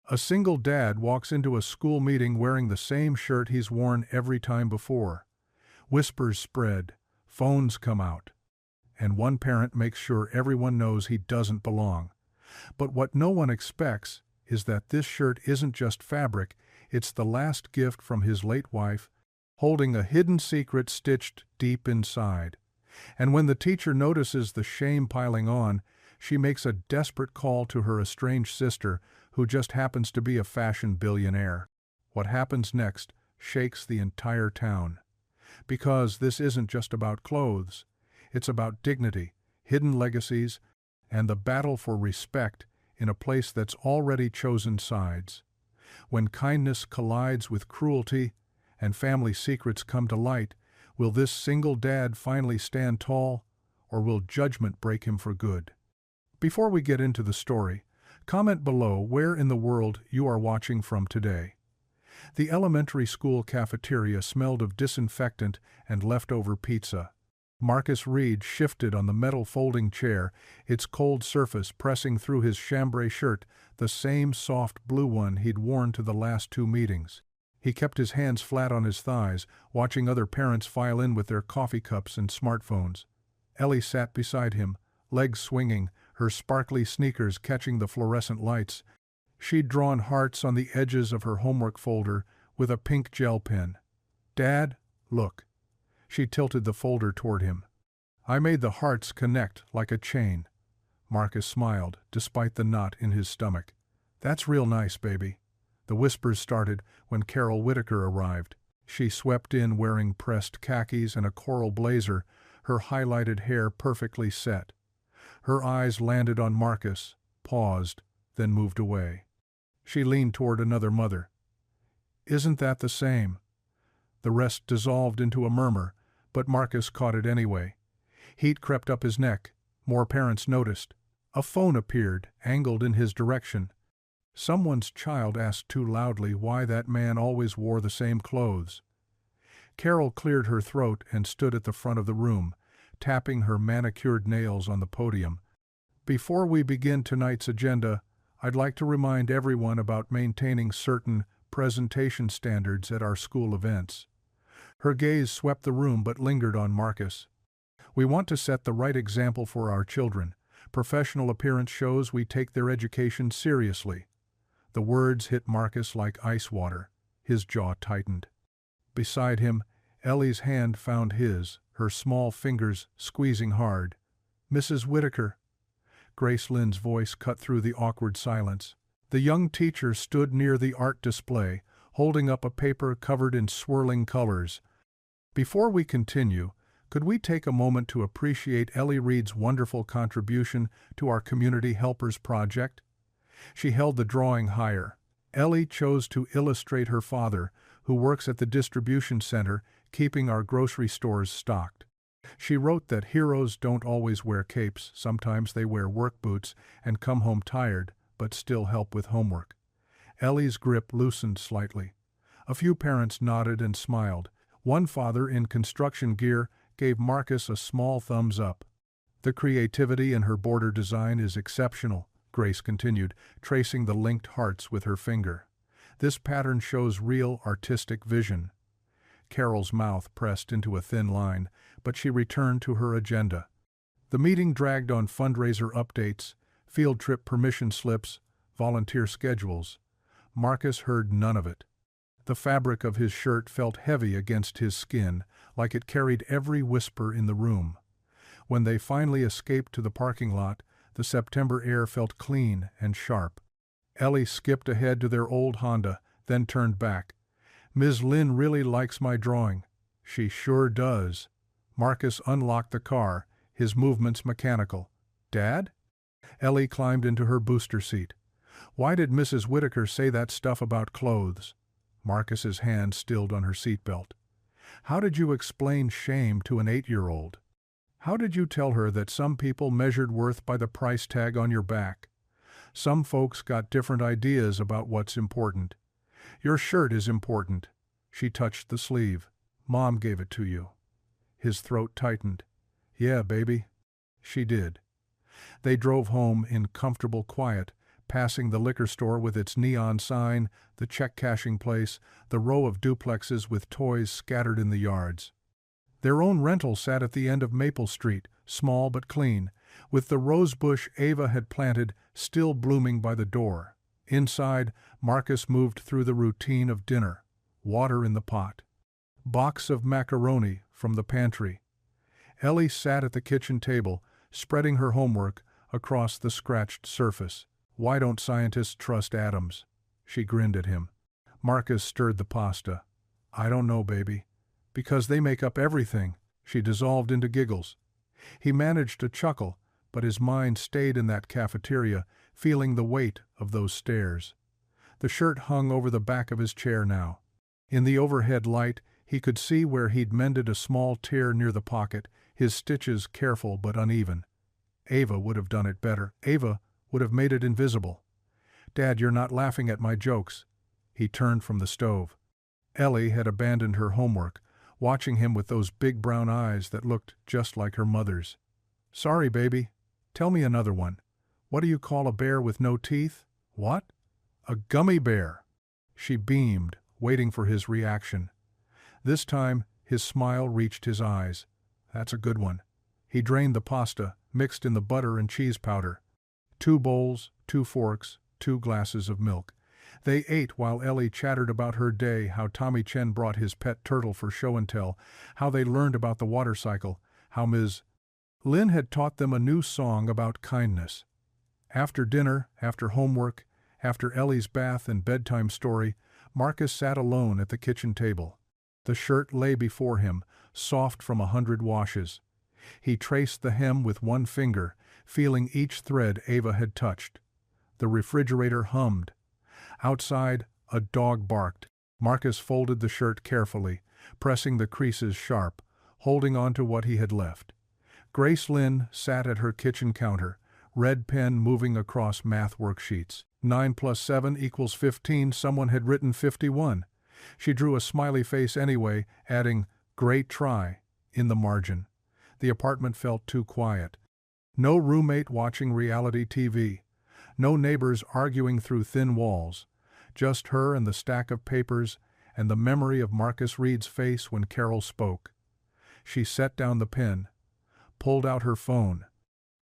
A single dad walks into a school meeting wearing the same shirt he's worn every time before. Whispers spread, phones come out, and one parent makes sure everyone knows he doesn't belong. But what no one expects is that this shirt isn't just fabric, it's the last gift from his late wife, holding a hidden secret stitched deep inside. And when the teacher notices the shame piling on, she makes a desperate call to her estranged sister, who just happens to be a fashion billionaire. What happens next shakes the entire town. Because this isn't just about clothes, it's about dignity, hidden legacies, and the battle for respect in a place that's already chosen sides. When kindness collides with cruelty and family secrets come to light, will this single dad finally stand tall, or will judgment break him for good? Before we get into the story, comment below where in the world you are watching from today. The elementary school cafeteria smelled of disinfectant and leftover pizza. Marcus Reed shifted on the metal folding chair, its cold surface pressing through his chambray shirt, the same soft blue one he'd worn to the last two meetings. He kept his hands flat on his thighs, watching other parents file in with their coffee cups and smartphones. Ellie sat beside him, legs swinging, her sparkly sneakers catching the fluorescent lights. She'd drawn hearts on the edges of her homework folder with a pink gel pen. "Dad, look." She tilted the folder toward him. "I made the hearts connect like a chain." Marcus smiled, despite the knot in his stomach. "That's real nice, baby." The whispers started when Carol Whitaker arrived. She swept in wearing pressed khakis and a coral blazer, her highlighted hair perfectly set. Her eyes landed on Marcus, paused, then moved away. She leaned toward another mother. "Isn't that the same?" The rest dissolved into a murmur, but Marcus caught it anyway. Heat crept up his neck. More parents noticed. A phone appeared, angled in his direction. Someone's child asked too loudly why that man always wore the same clothes. Carol cleared her throat and stood at the front of the room, tapping her manicured nails on the podium. "Before we begin tonight's agenda, I'd like to remind everyone about maintaining certain presentation standards at our school events." Her gaze swept the room but lingered on Marcus. "We want to set the right example for our children. Professional appearance shows we take their education seriously." The words hit Marcus like ice water. His jaw tightened. Beside him, Ellie's hand found his, her small fingers squeezing hard. "Mrs. Whitaker." Grace Lynn's voice cut through the awkward silence. The young teacher stood near the art display, holding up a paper covered in swirling colors. "Before we continue, could we take a moment to appreciate Ellie Reed's wonderful contribution to our Community Helpers project?" She held the drawing higher. Ellie chose to illustrate her father, who works at the distribution center, keeping our grocery stores stocked. She wrote that heroes don't always wear capes, sometimes they wear work boots and come home tired, but still help with homework. Ellie's grip loosened slightly. A few parents nodded and smiled. One father in construction gear gave Marcus a small thumbs up. "The creativity in her border design is exceptional," Grace continued, tracing the linked hearts with her finger. "This pattern shows real artistic vision." Carol's mouth pressed into a thin line, but she returned to her agenda. The meeting dragged on fundraiser updates, field trip permission slips, volunteer schedules. Marcus heard none of it. The fabric of his shirt felt heavy against his skin, like it carried every whisper in the room. When they finally escaped to the parking lot, the September air felt clean and sharp. Ellie skipped ahead to their old Honda, then turned back. "Ms. Lynn really likes my drawing." "She sure does." Marcus unlocked the car, his movements mechanical. "Dad?" Ellie climbed into her booster seat. "Why did Mrs. Whitaker say that stuff about clothes?" Marcus's hand stilled on her seatbelt. "How did you explain shame to an 8-year-old? How did you tell her that some people measured worth by the price tag on your back? Some folks got different ideas about what's important. Your shirt is important." She touched the sleeve. "Mom gave it to you." His throat tightened. "Yeah, baby." She did. They drove home in comfortable quiet, passing the liquor store with its neon sign, the check-cashing place, the row of duplexes with toys scattered in the yards. Their own rental sat at the end of Maple Street, small but clean, with the rosebush Ava had planted still blooming by the door. Inside, Marcus moved through the routine of dinner. Water in the pot. Box of macaroni from the pantry. Ellie sat at the kitchen table, spreading her homework across the scratched surface. "Why don't scientists trust atoms?" She grinned at him. Marcus stirred the pasta. "I don't know, baby. Because they make up everything." She dissolved into giggles. He managed to chuckle, but his mind stayed in that cafeteria, feeling the weight of those stairs. The shirt hung over the back of his chair now. In the overhead light, he could see where he'd mended a small tear near the pocket, his stitches careful but uneven. Ava would have done it better. Ava would have made it invisible. "Dad, you're not laughing at my jokes." He turned from the stove. Ellie had abandoned her homework, watching him with those big brown eyes that looked just like her mother's. "Sorry, baby. Tell me another one. What do you call a bear with no teeth?" "What?" "A gummy bear." She beamed, waiting for his reaction. This time, his smile reached his eyes. "That's a good one." He drained the pasta, mixed in the butter and cheese powder. 2 bowls, 2 forks, 2 glasses of milk. They ate while Ellie chattered about her day, how Tommy Chen brought his pet turtle for show and tell, how they learned about the water cycle, how Ms. Lin had taught them a new song about kindness. After dinner, after homework, after Ellie's bath and bedtime story, Marcus sat alone at the kitchen table. The shirt lay before him, soft from 100 washes. He traced the hem with one finger, feeling each thread Ava had touched. The refrigerator hummed. Outside, a dog barked. Marcus folded the shirt carefully, pressing the creases sharp, holding on to what he had left. Grace Lynn sat at her kitchen counter, red pen moving across math worksheets. 9 + 7 = 15, someone had written 51. She drew a smiley face anyway, adding, "Great try," in the margin. The apartment felt too quiet. No roommate watching reality TV. No neighbors arguing through thin walls. Just her and the stack of papers and the memory of Marcus Reed's face when Carol spoke. She set down the pen, pulled out her phone,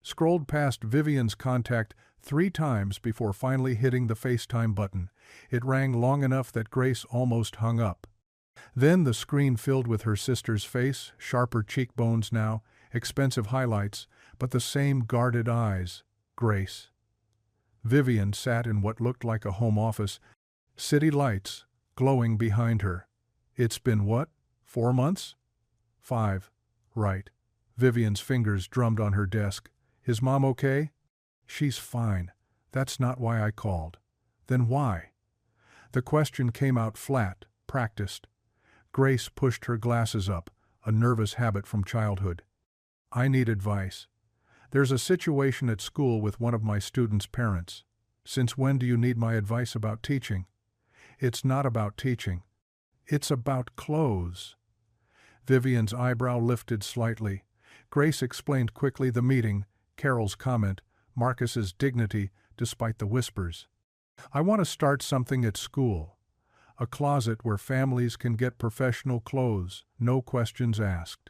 scrolled past Vivian's contact 3 times before finally hitting the FaceTime button. It rang long enough that Grace almost hung up. Then the screen filled with her sister's face, sharper cheekbones now, expensive highlights, but the same guarded eyes. Grace. Vivian sat in what looked like a home office, city lights glowing behind her. "It's been what? 4 months?" 5. "Right." Vivian's fingers drummed on her desk. "Is Mom okay?" "She's fine. That's not why I called." "Then why?" The question came out flat, practiced. Grace pushed her glasses up, a nervous habit from childhood. "I need advice. There's a situation at school with one of my students' parents. Since when do you need my advice about teaching?" "It's not about teaching. It's about clothes." Vivian's eyebrow lifted slightly. Grace explained quickly the meeting, Carol's comment, Marcus's dignity despite the whispers. "I want to start something at school. A closet where families can get professional clothes, no questions asked.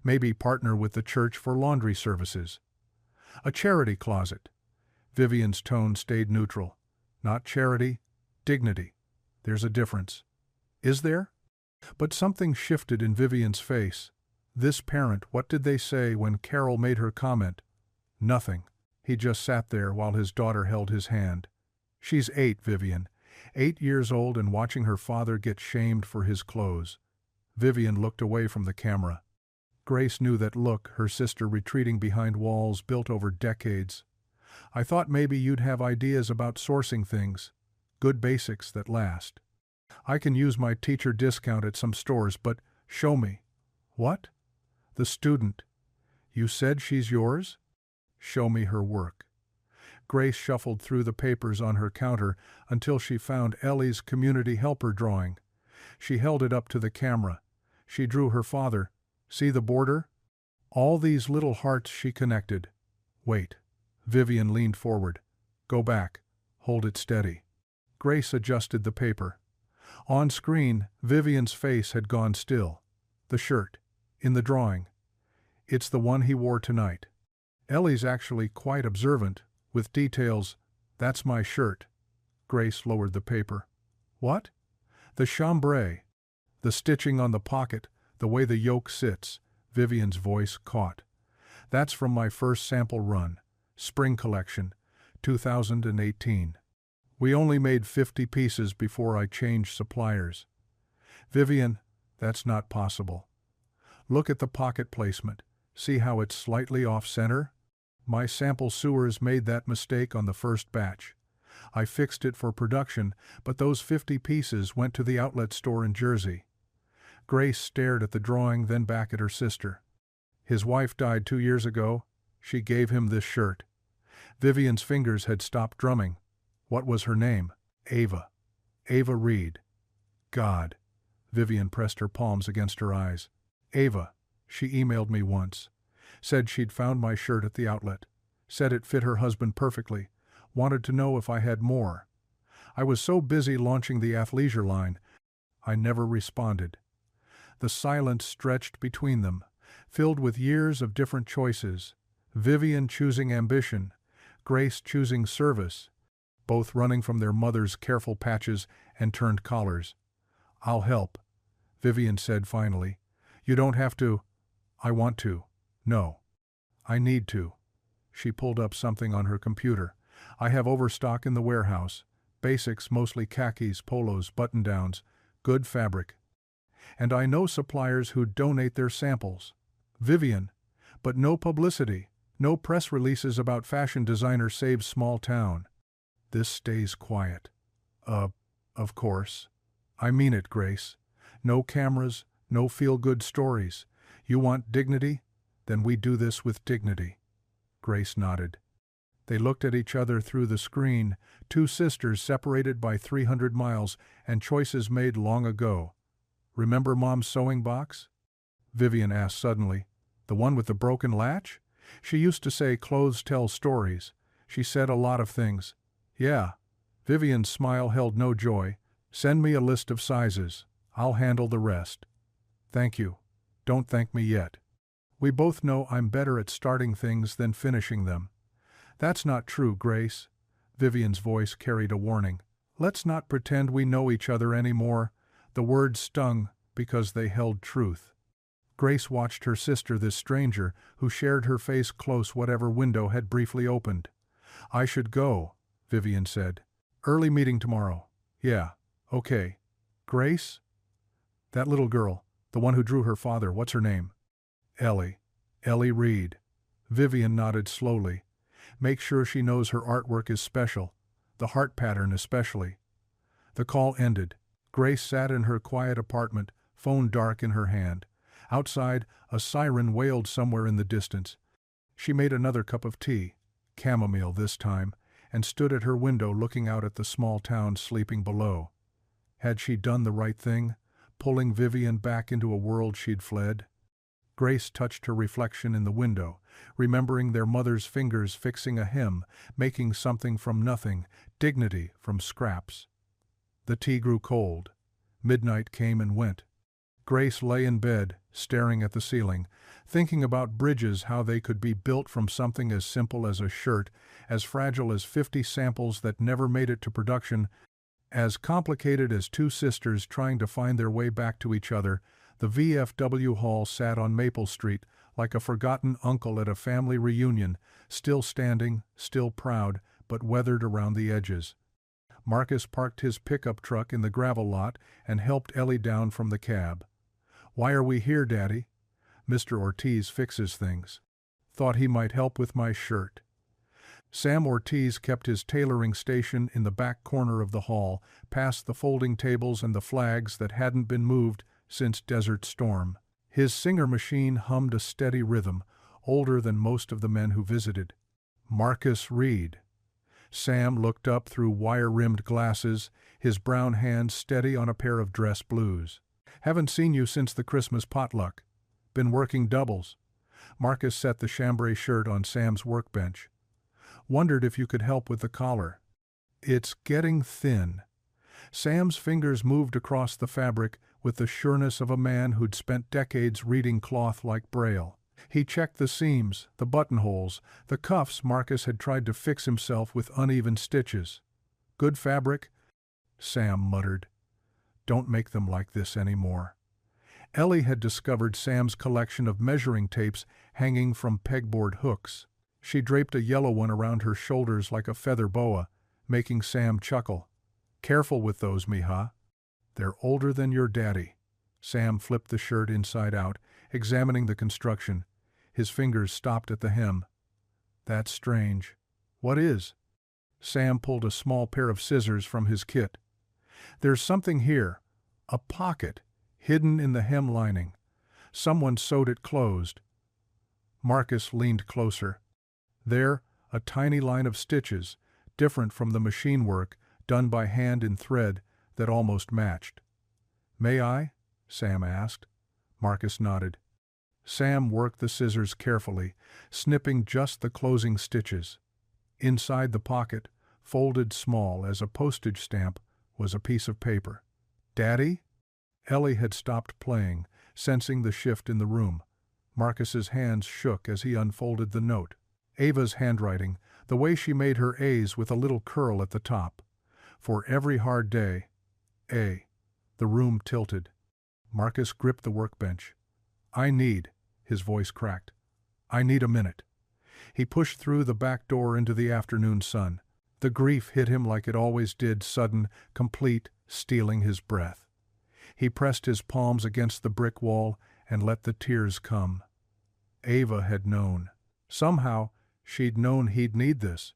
Maybe partner with the church for laundry services. A charity closet." Vivian's tone stayed neutral. "Not charity, dignity. There's a difference." "Is there?" But something shifted in Vivian's face. This parent, what did they say when Carol made her comment? Nothing. He just sat there while his daughter held his hand. "She's 8, Vivian. 8 years old and watching her father get shamed for his clothes." Vivian looked away from the camera. Grace knew that look, her sister retreating behind walls built over decades. "I thought maybe you'd have ideas about sourcing things. Good basics that last. I can use my teacher discount at some stores, but show me." "What?" "The student. You said she's yours?" "Show me her work." Grace shuffled through the papers on her counter until she found Ellie's community helper drawing. She held it up to the camera. She drew her father. "See the border?" All these little hearts she connected. "Wait." Vivian leaned forward. "Go back. Hold it steady. Grace adjusted the paper. On screen, Vivian's face had gone still. The shirt. In the drawing. It's the one he wore tonight. Ellie's actually quite observant, with details. That's my shirt. Grace lowered the paper. What? The chambray. The stitching on the pocket, the way the yoke sits. Vivian's voice caught. That's from my first sample run. Spring collection, 2018. We only made 50 pieces before I changed suppliers. Vivian, that's not possible. Look at the pocket placement. See how it's slightly off-center? My sample sewers made that mistake on the first batch. I fixed it for production, but those 50 pieces went to the outlet store in Jersey. Grace stared at the drawing, then back at her sister. His wife died 2 years ago. She gave him this shirt. Vivian's fingers had stopped drumming. What was her name? Ava. Ava Reed. God. Vivian pressed her palms against her eyes. Ava. She emailed me once. Said she'd found my shirt at the outlet. Said it fit her husband perfectly. Wanted to know if I had more. I was so busy launching the athleisure line, I never responded. The silence stretched between them, filled with years of different choices. Vivian choosing ambition, Grace choosing service, both running from their mother's careful patches and turned collars. I'll help, Vivian said finally. You don't have to. I want to. No. I need to. She pulled up something on her computer. I have overstock in the warehouse. Basics, mostly khakis, polos, button-downs, good fabric. And I know suppliers who donate their samples. Vivian. But no publicity. No press releases about fashion designer saves small town. This stays quiet. Of course. I mean it, Grace. No cameras, no feel-good stories. You want dignity? Then we do this with dignity. Grace nodded. They looked at each other through the screen, two sisters separated by 300 miles and choices made long ago. Remember Mom's sewing box? Vivian asked suddenly. The one with the broken latch? She used to say clothes tell stories. She said a lot of things. Yeah. Vivian's smile held no joy. Send me a list of sizes. I'll handle the rest. Thank you. Don't thank me yet. We both know I'm better at starting things than finishing them. That's not true, Grace. Vivian's voice carried a warning. Let's not pretend we know each other anymore. The words stung because they held truth. Grace watched her sister, this stranger, who shared her face close whatever window had briefly opened. I should go, Vivian said. Early meeting tomorrow. Yeah, okay. Grace? That little girl, the one who drew her father, what's her name? Ellie. Ellie Reed. Vivian nodded slowly. Make sure she knows her artwork is special, the heart pattern especially. The call ended. Grace sat in her quiet apartment, phone dark in her hand. Outside, a siren wailed somewhere in the distance. She made another cup of tea, chamomile this time, and stood at her window looking out at the small town sleeping below. Had she done the right thing, pulling Vivian back into a world she'd fled? Grace touched her reflection in the window, remembering their mother's fingers fixing a hem, making something from nothing, dignity from scraps. The tea grew cold. Midnight came and went. Grace lay in bed, staring at the ceiling, thinking about bridges, how they could be built from something as simple as a shirt, as fragile as 50 samples that never made it to production, as complicated as two sisters trying to find their way back to each other. The VFW hall sat on Maple Street, like a forgotten uncle at a family reunion, still standing, still proud, but weathered around the edges. Marcus parked his pickup truck in the gravel lot and helped Ellie down from the cab. Why are we here, Daddy? Mr. Ortiz fixes things. Thought he might help with my shirt. Sam Ortiz kept his tailoring station in the back corner of the hall, past the folding tables and the flags that hadn't been moved since Desert Storm. His Singer machine hummed a steady rhythm, older than most of the men who visited. Marcus Reed. Sam looked up through wire-rimmed glasses, his brown hands steady on a pair of dress blues. Haven't seen you since the Christmas potluck. Been working doubles. Marcus set the chambray shirt on Sam's workbench. Wondered if you could help with the collar. It's getting thin. Sam's fingers moved across the fabric with the sureness of a man who'd spent decades reading cloth like Braille. He checked the seams, the buttonholes, the cuffs Marcus had tried to fix himself with uneven stitches. Good fabric? Sam muttered. Don't make them like this anymore. Ellie had discovered Sam's collection of measuring tapes hanging from pegboard hooks. She draped a yellow one around her shoulders like a feather boa, making Sam chuckle. Careful with those, mija. They're older than your daddy. Sam flipped the shirt inside out, examining the construction. His fingers stopped at the hem. That's strange. What is? Sam pulled a small pair of scissors from his kit. There's something here. A pocket, hidden in the hem lining. Someone sewed it closed. Marcus leaned closer. There, a tiny line of stitches, different from the machine work, done by hand in thread that almost matched. May I? Sam asked. Marcus nodded. Sam worked the scissors carefully, snipping just the closing stitches. Inside the pocket, folded small as a postage stamp, was a piece of paper. Daddy? Ellie had stopped playing, sensing the shift in the room. Marcus's hands shook as he unfolded the note. Ava's handwriting, the way she made her A's with a little curl at the top. For every hard day, A. The room tilted. Marcus gripped the workbench. His voice cracked. I need a minute. He pushed through the back door into the afternoon sun. The grief hit him like it always did, sudden, complete, stealing his breath. He pressed his palms against the brick wall and let the tears come. Ava had known. Somehow, she'd known he'd need this.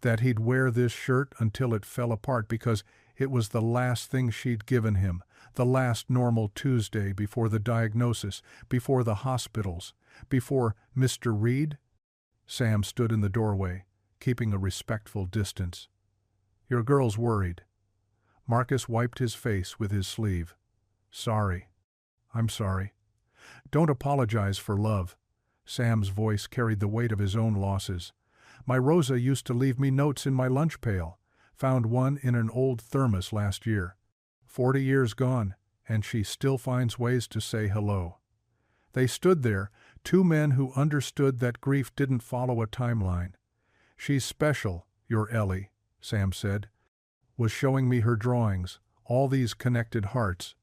That he'd wear this shirt until it fell apart because it was the last thing she'd given him, the last normal Tuesday before the diagnosis, before the hospitals, before Mr. Reed. Sam stood in the doorway, keeping a respectful distance. Your girl's worried. Marcus wiped his face with his sleeve. Sorry. I'm sorry. Don't apologize for love. Sam's voice carried the weight of his own losses. My Rosa used to leave me notes in my lunch pail. Found one in an old thermos last year. 40 years gone, and she still finds ways to say hello. They stood there, two men who understood that grief didn't follow a timeline. She's special, your Ellie, Sam said. Was showing me her drawings, all these connected hearts.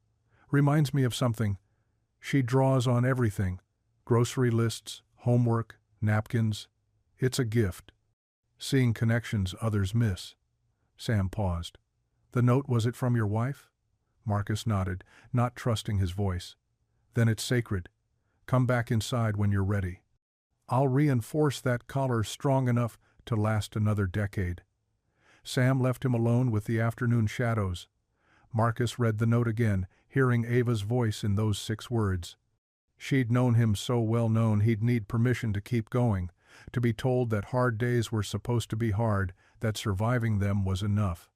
Reminds me of something. She draws on everything. Grocery lists, homework, napkins. It's a gift. Seeing connections others miss. Sam paused. The note, was it from your wife? Marcus nodded, not trusting his voice. Then it's sacred. Come back inside when you're ready. I'll reinforce that collar strong enough to last another decade. Sam left him alone with the afternoon shadows. Marcus read the note again, hearing Ava's voice in those 6 words. She'd known him so well known he'd need permission to keep going, to be told that hard days were supposed to be hard, that surviving them was enough.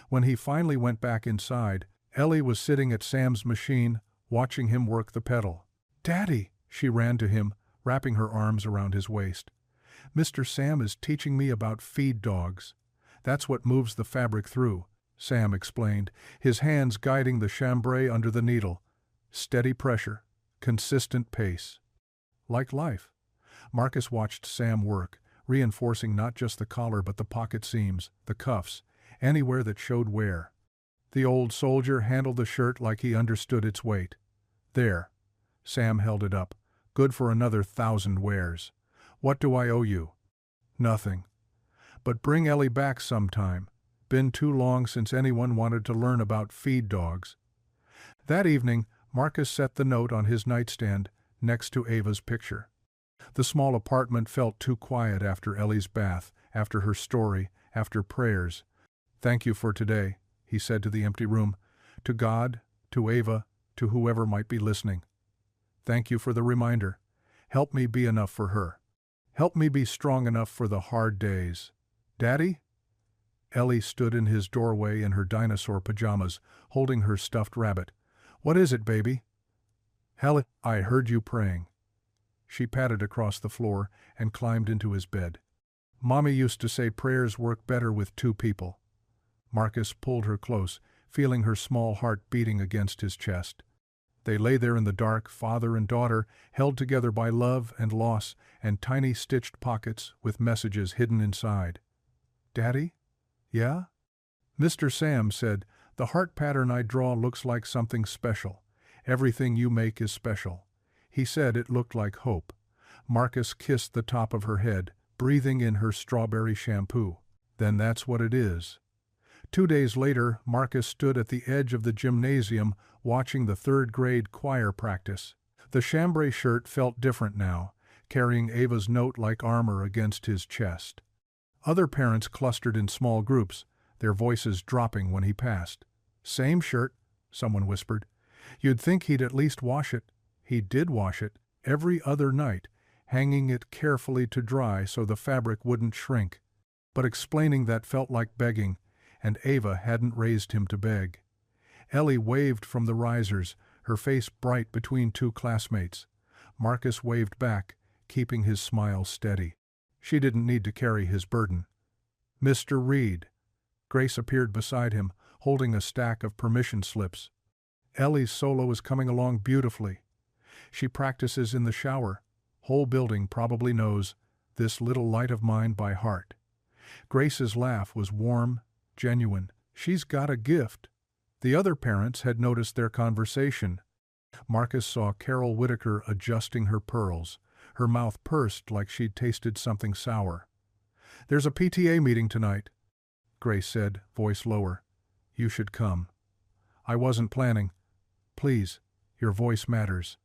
When he finally went back inside, Ellie was sitting at Sam's machine, watching him work the pedal. Daddy, she ran to him, wrapping her arms around his waist. Mr. Sam is teaching me about feed dogs. That's what moves the fabric through, Sam explained, his hands guiding the chambray under the needle. Steady pressure, consistent pace. Like life. Marcus watched Sam work, reinforcing not just the collar but the pocket seams, the cuffs, anywhere that showed wear. The old soldier handled the shirt like he understood its weight. There. Sam held it up. Good for another 1,000 wears. What do I owe you? Nothing. But bring Ellie back sometime. Been too long since anyone wanted to learn about feed dogs. That evening, Marcus set the note on his nightstand next to Ava's picture. The small apartment felt too quiet after Ellie's bath, after her story, after prayers. Thank you for today, he said to the empty room, to God, to Ava, to whoever might be listening. Thank you for the reminder. Help me be enough for her. Help me be strong enough for the hard days. Daddy? Ellie stood in his doorway in her dinosaur pajamas, holding her stuffed rabbit. What is it, baby? Hell, I heard you praying. She patted across the floor and climbed into his bed. Mommy used to say prayers work better with 2 people. Marcus pulled her close, feeling her small heart beating against his chest. They lay there in the dark, father and daughter, held together by love and loss and tiny stitched pockets with messages hidden inside. "Daddy? Yeah?" Mr. Sam said, "The heart pattern I draw looks like something special. Everything you make is special." He said it looked like hope. Marcus kissed the top of her head, breathing in her strawberry shampoo. "Then that's what it is." 2 days later, Marcus stood at the edge of the gymnasium watching the third-grade choir practice. The chambray shirt felt different now, carrying Ava's note like armor against his chest. Other parents clustered in small groups, their voices dropping when he passed. "Same shirt," someone whispered. "You'd think he'd at least wash it." He did wash it, every other night, hanging it carefully to dry so the fabric wouldn't shrink. But explaining that felt like begging, and Ava hadn't raised him to beg. Ellie waved from the risers, her face bright between two classmates. Marcus waved back, keeping his smile steady. She didn't need to carry his burden. "Mr. Reed." Grace appeared beside him, holding a stack of permission slips. "Ellie's solo is coming along beautifully. She practices in the shower. Whole building probably knows This Little Light of Mine by heart." Grace's laugh was warm, genuine. "She's got a gift." The other parents had noticed their conversation. Marcus saw Carol Whitaker adjusting her pearls, her mouth pursed like she'd tasted something sour. "There's a PTA meeting tonight," Grace said, voice lower. "You should come." "I wasn't planning." "Please, your voice matters."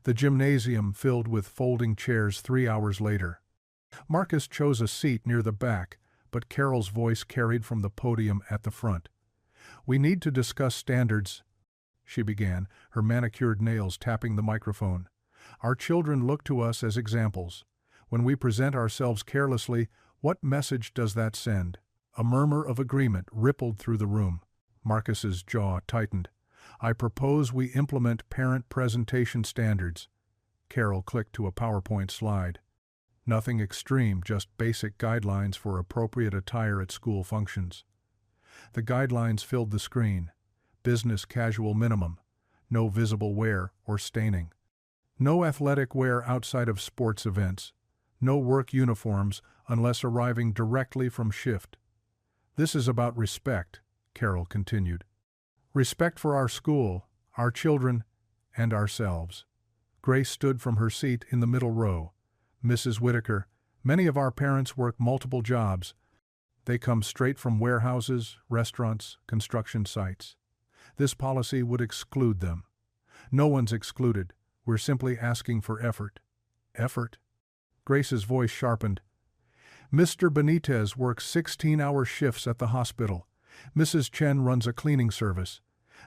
The gymnasium filled with folding chairs 3 hours later. Marcus chose a seat near the back, but Carol's voice carried from the podium at the front. "We need to discuss standards," she began, her manicured nails tapping the microphone. "Our children look to us as examples. When we present ourselves carelessly, what message does that send?" A murmur of agreement rippled through the room. Marcus's jaw tightened. "I propose we implement parent presentation standards." Carol clicked to a PowerPoint slide. Nothing extreme, just basic guidelines for appropriate attire at school functions. The guidelines filled the screen. Business casual minimum. No visible wear or staining. No athletic wear outside of sports events. No work uniforms unless arriving directly from shift. "This is about respect," Carol continued. "Respect for our school, our children, and ourselves." Grace stood from her seat in the middle row. "Mrs. Whitaker, many of our parents work multiple jobs. They come straight from warehouses, restaurants, construction sites. This policy would exclude them." "No one's excluded. We're simply asking for effort." "Effort?" Grace's voice sharpened. "Mr. Benitez works 16-hour shifts at the hospital. Mrs. Chen runs a cleaning service.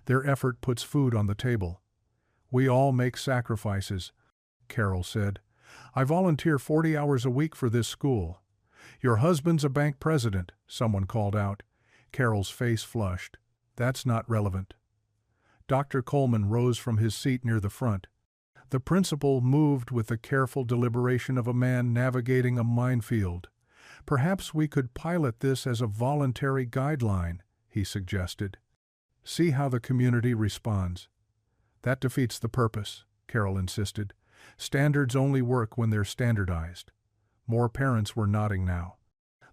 Their effort puts food on the table." "We all make sacrifices," Carol said. "I volunteer 40 hours a week for this school." "Your husband's a bank president," someone called out. Carol's face flushed. "That's not relevant." Dr. Coleman rose from his seat near the front. The principal moved with the careful deliberation of a man navigating a minefield. "Perhaps we could pilot this as a voluntary guideline," he suggested. "See how the community responds." "That defeats the purpose," Carol insisted. "Standards only work when they're standardized." More parents were nodding now.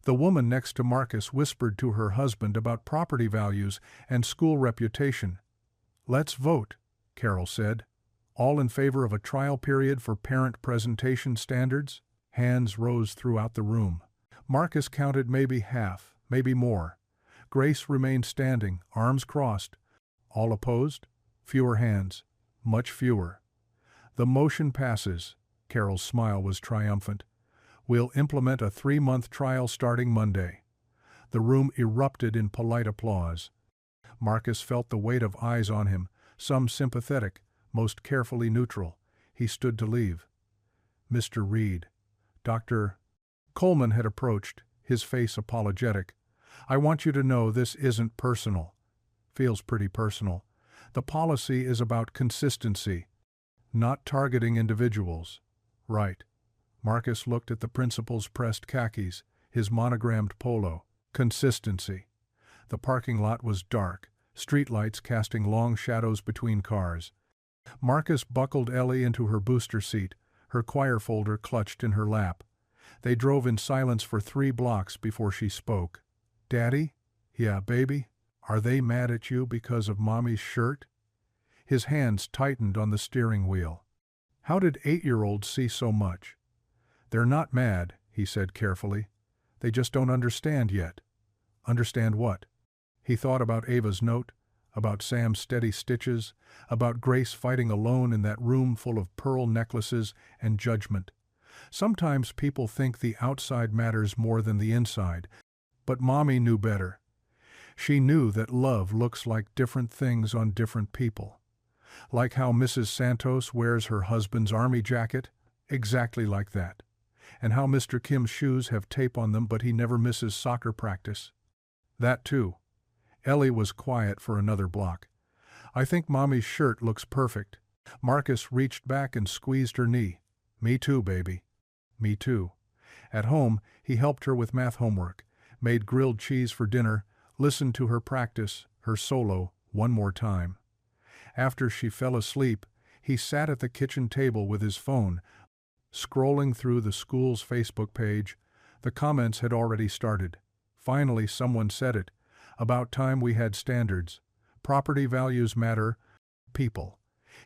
The woman next to Marcus whispered to her husband about property values and school reputation. "Let's vote," Carol said. "All in favor of a trial period for parent presentation standards?" Hands rose throughout the room. Marcus counted maybe half, maybe more. Grace remained standing, arms crossed. All opposed? Fewer hands. Much fewer. "The motion passes." Carol's smile was triumphant. "We'll implement a 3-month trial starting Monday." The room erupted in polite applause. Marcus felt the weight of eyes on him, some sympathetic, most carefully neutral. He stood to leave. "Mr. Reed." Dr. Coleman had approached, his face apologetic. "I want you to know this isn't personal." "Feels pretty personal." "The policy is about consistency, not targeting individuals." "Right." Marcus looked at the principal's pressed khakis, his monogrammed polo. "Consistency." The parking lot was dark, streetlights casting long shadows between cars. Marcus buckled Ellie into her booster seat, her choir folder clutched in her lap. They drove in silence for 3 blocks before she spoke. "Daddy?" "Yeah, baby? Are they mad at you because of Mommy's shirt?" His hands tightened on the steering wheel. How did 8-year-olds see so much? "They're not mad," he said carefully. "They just don't understand yet." Understand what? He thought about Ava's note, about Sam's steady stitches, about Grace fighting alone in that room full of pearl necklaces and judgment. Sometimes people think the outside matters more than the inside, but Mommy knew better. She knew that love looks like different things on different people. Like how Mrs. Santos wears her husband's army jacket, exactly like that. And how Mr. Kim's shoes have tape on them but he never misses soccer practice. That too. Ellie was quiet for another block. "I think Mommy's shirt looks perfect." Marcus reached back and squeezed her knee. "Me too, baby." "Me too." At home, he helped her with math homework, made grilled cheese for dinner, listened to her practice, her solo, one more time. After she fell asleep, he sat at the kitchen table with his phone, scrolling through the school's Facebook page. The comments had already started. Finally, someone said it. About time we had standards. Property values matter. People.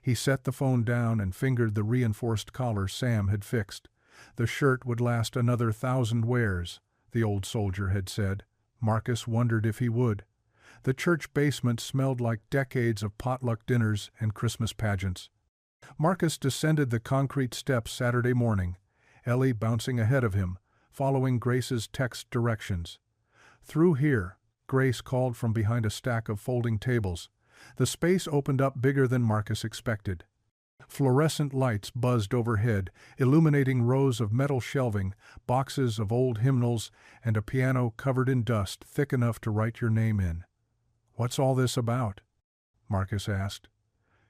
He set the phone down and fingered the reinforced collar Sam had fixed. The shirt would last another 1,000 wears, the old soldier had said. Marcus wondered if he would. The church basement smelled like decades of potluck dinners and Christmas pageants. Marcus descended the concrete steps Saturday morning, Ellie bouncing ahead of him, following Grace's text directions. "Through here," Grace called from behind a stack of folding tables. The space opened up bigger than Marcus expected. Fluorescent lights buzzed overhead, illuminating rows of metal shelving, boxes of old hymnals, and a piano covered in dust thick enough to write your name in. "What's all this about?" Marcus asked.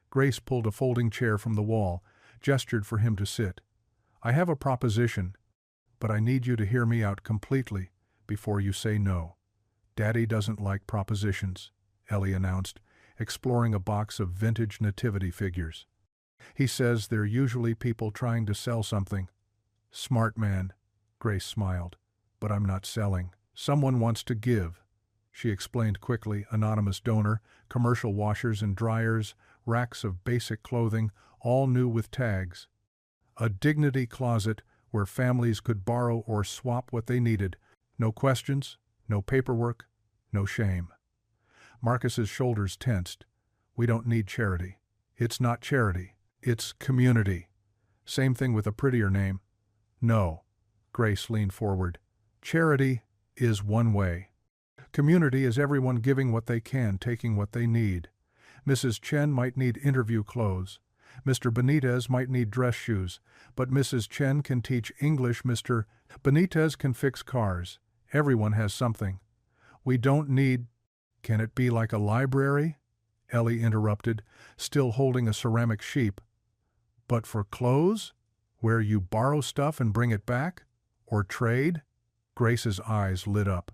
Grace pulled a folding chair from the wall, gestured for him to sit. "I have a proposition, but I need you to hear me out completely before you say no." "Daddy doesn't like propositions," Ellie announced, exploring a box of vintage nativity figures. "He says they're usually people trying to sell something." "Smart man," Grace smiled. "But I'm not selling. Someone wants to give," she explained quickly. "Anonymous donor, commercial washers and dryers, racks of basic clothing, all new with tags. A dignity closet where families could borrow or swap what they needed. No questions, no paperwork, no shame." Marcus's shoulders tensed. "We don't need charity." "It's not charity. It's community." "Same thing with a prettier name." "No." Grace leaned forward. "Charity is one way. Community is everyone giving what they can, taking what they need. Mrs. Chen might need interview clothes. Mr. Benitez might need dress shoes, but Mrs. Chen can teach English. Mr. Benitez can fix cars. Everyone has something. We don't need—" "Can it be like a library?" Ellie interrupted, still holding a ceramic sheep. "But for clothes? Where you borrow stuff and bring it back? Or trade?" Grace's eyes lit up.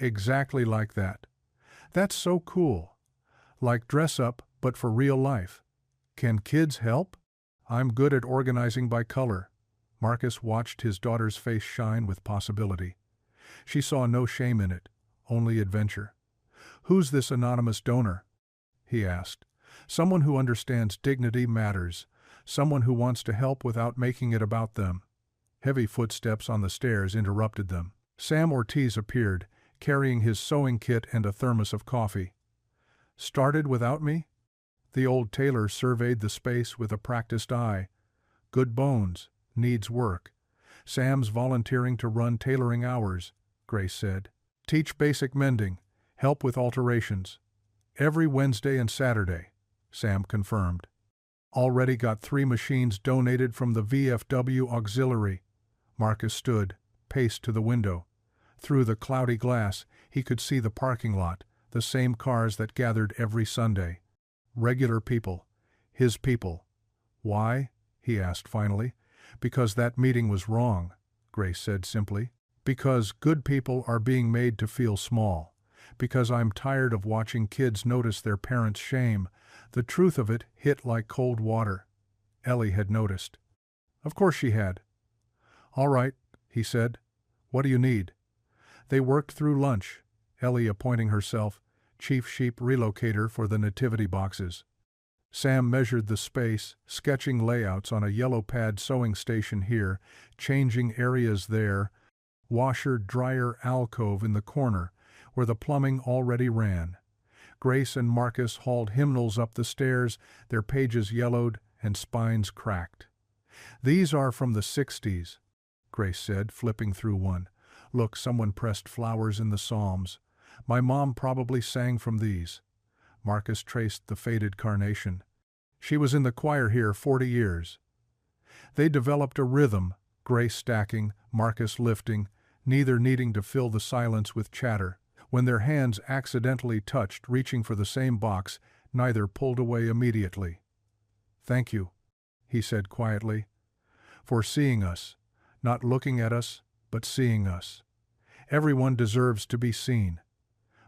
"Exactly like that. That's so cool. Like dress up, but for real life. Can kids help?" "I'm good at organizing by color." Marcus watched his daughter's face shine with possibility. She saw no shame in it, only adventure. "Who's this anonymous donor?" he asked. "Someone who understands dignity matters. Someone who wants to help without making it about them." Heavy footsteps on the stairs interrupted them. Sam Ortiz appeared, carrying his sewing kit and a thermos of coffee. "Started without me?" The old tailor surveyed the space with a practiced eye. "Good bones. Needs work. Sam's volunteering to run tailoring hours," Grace said. "Teach basic mending. Help with alterations. Every Wednesday and Saturday," Sam confirmed. "Already got 3 machines donated from the VFW auxiliary." Marcus stood, paced to the window. Through the cloudy glass, he could see the parking lot, the same cars that gathered every Sunday. Regular people. His people. "Why?" he asked finally. "Because that meeting was wrong," Grace said simply. "Because good people are being made to feel small. Because I'm tired of watching kids notice their parents' shame. The truth of it hit like cold water. Ellie had noticed. Of course she had. All right, he said. What do you need? They worked through lunch, Ellie appointing herself chief sheep relocator for the nativity boxes. Sam measured the space, sketching layouts on a yellow pad, sewing station here, changing areas there, washer-dryer alcove in the corner where the plumbing already ran. Grace and Marcus hauled hymnals up the stairs, their pages yellowed and spines cracked. These are from the 60s, Grace said, flipping through one. Look, someone pressed flowers in the Psalms. My mom probably sang from these. Marcus traced the faded carnation. She was in the choir here 40 years. They developed a rhythm, Grace stacking, Marcus lifting, neither needing to fill the silence with chatter. When their hands accidentally touched, reaching for the same box, neither pulled away immediately. Thank you, he said quietly, for seeing us, not looking at us, but seeing us. Everyone deserves to be seen.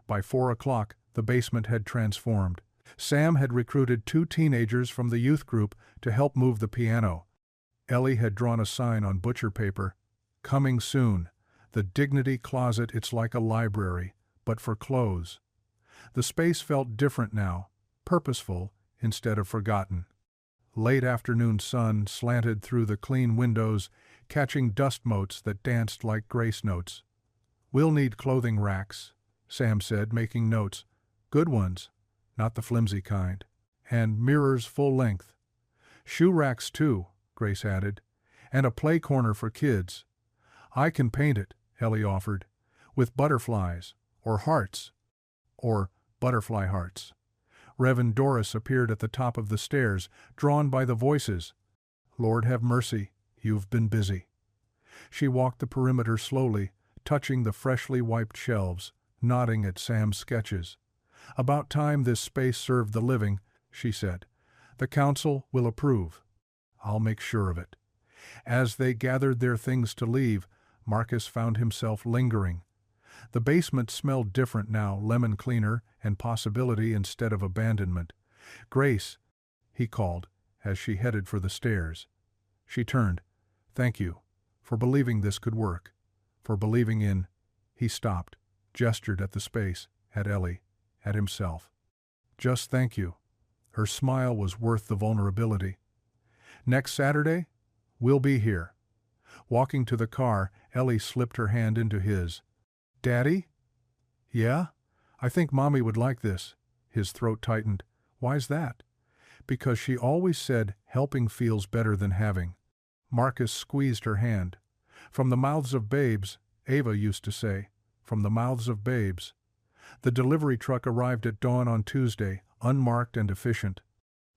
By 4 o'clock, the basement had transformed. Sam had recruited 2 teenagers from the youth group to help move the piano. Ellie had drawn a sign on butcher paper, "Coming soon. The Dignity Closet, it's like a library, but for clothes." The space felt different now, purposeful instead of forgotten. Late afternoon sun slanted through the clean windows, catching dust motes that danced like grace notes. "We'll need clothing racks," Sam said, making notes. "Good ones, not the flimsy kind. And mirrors full length. Shoe racks too," Grace added. "And a play corner for kids." "I can paint it," Ellie offered, "with butterflies, or hearts, or butterfly hearts." Reverend Doris appeared at the top of the stairs, drawn by the voices. "Lord have mercy, you've been busy." She walked the perimeter slowly, touching the freshly wiped shelves, nodding at Sam's sketches. "About time this space served the living," she said. "The council will approve. I'll make sure of it." As they gathered their things to leave, Marcus found himself lingering. The basement smelled different now, lemon cleaner and possibility instead of abandonment. "Grace," he called as she headed for the stairs. She turned. "Thank you for believing this could work, for believing in—" He stopped, gestured at the space, at Ellie, at himself. "Just thank you." Her smile was worth the vulnerability. "Next Saturday, we'll be here." Walking to the car, Ellie slipped her hand into his. "Daddy?" "Yeah? I think Mommy would like this." His throat tightened. "Why's that?" "Because she always said helping feels better than having." Marcus squeezed her hand. "From the mouths of babes," Ava used to say. "From the mouths of babes." The delivery truck arrived at dawn on Tuesday, unmarked and efficient.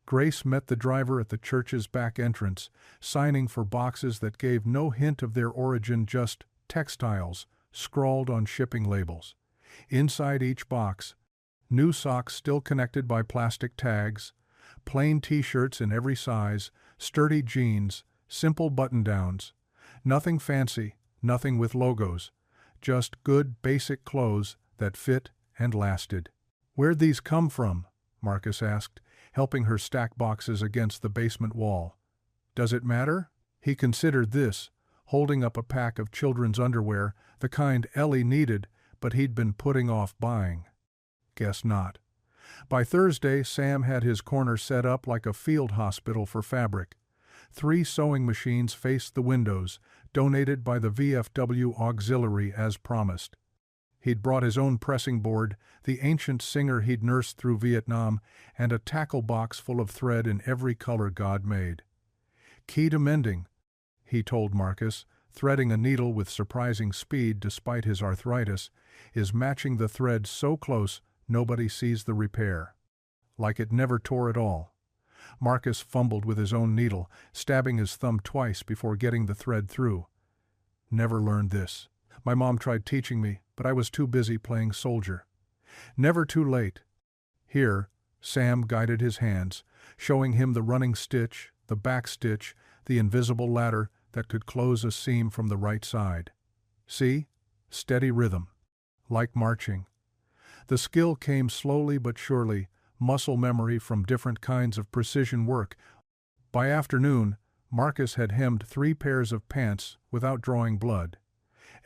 Grace met the driver at the church's back entrance, signing for boxes that gave no hint of their origin, just textiles, scrawled on shipping labels. Inside each box, new socks still connected by plastic tags, plain t-shirts in every size, sturdy jeans, simple button-downs. Nothing fancy, nothing with logos, just good basic clothes that fit and lasted. "Where'd these come from?" Marcus asked, helping her stack boxes against the basement wall. "Does it matter?" He considered this, holding up a pack of children's underwear, the kind Ellie needed, but he'd been putting off buying. Guess not. By Thursday, Sam had his corner set up like a field hospital for fabric. 3 sewing machines faced the windows, donated by the VFW Auxiliary as promised. He'd brought his own pressing board, the ancient singer he'd nursed through Vietnam, and a tackle box full of thread in every color God made. "Key to mending," he told Marcus, threading a needle with surprising speed despite his arthritis, "is matching the thread so close nobody sees the repair. Like it never tore at all." Marcus fumbled with his own needle, stabbing his thumb twice before getting the thread through. "Never learned this. My mom tried teaching me, but I was too busy playing soldier." "Never too late." Here, Sam guided his hands, showing him the running stitch, the back stitch, the invisible ladder that could close a seam from the right side. "See? Steady rhythm. Like marching." The skill came slowly but surely, muscle memory from different kinds of precision work. By afternoon, Marcus had hemmed 3 pairs of pants without drawing blood.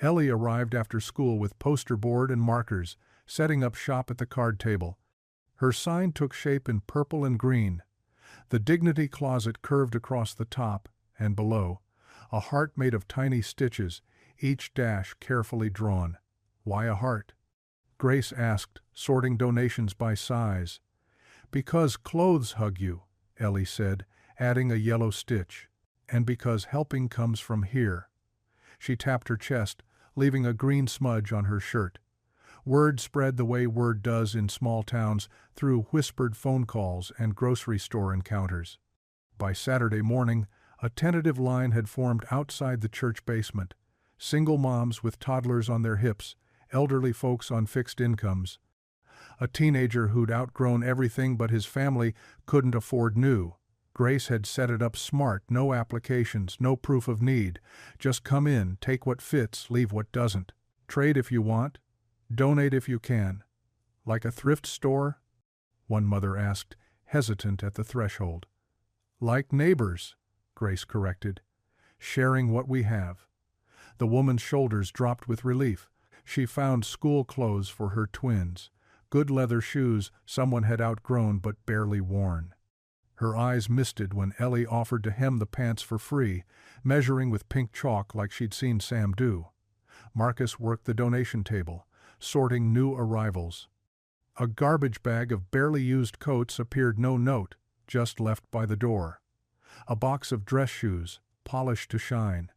Ellie arrived after school with poster board and markers, setting up shop at the card table. Her sign took shape in purple and green. The dignity closet curved across the top, and below, a heart made of tiny stitches, each dash carefully drawn. Why a heart? Grace asked, sorting donations by size. Because clothes hug you, Ellie said, adding a yellow stitch. And because helping comes from here. She tapped her chest, leaving a green smudge on her shirt. Word spread the way word does in small towns, through whispered phone calls and grocery store encounters. By Saturday morning, a tentative line had formed outside the church basement. Single moms with toddlers on their hips, elderly folks on fixed incomes. A teenager who'd outgrown everything but his family couldn't afford new. Grace had set it up smart, no applications, no proof of need. Just come in, take what fits, leave what doesn't. Trade if you want, donate if you can. Like a thrift store? One mother asked, hesitant at the threshold. Like neighbors, Grace corrected. Sharing what we have. The woman's shoulders dropped with relief. She found school clothes for her twins. Good leather shoes someone had outgrown but barely worn. Her eyes misted when Ellie offered to hem the pants for free, measuring with pink chalk like she'd seen Sam do. Marcus worked the donation table, sorting new arrivals. A garbage bag of barely used coats appeared, no note, just left by the door. A box of dress shoes, polished to shine.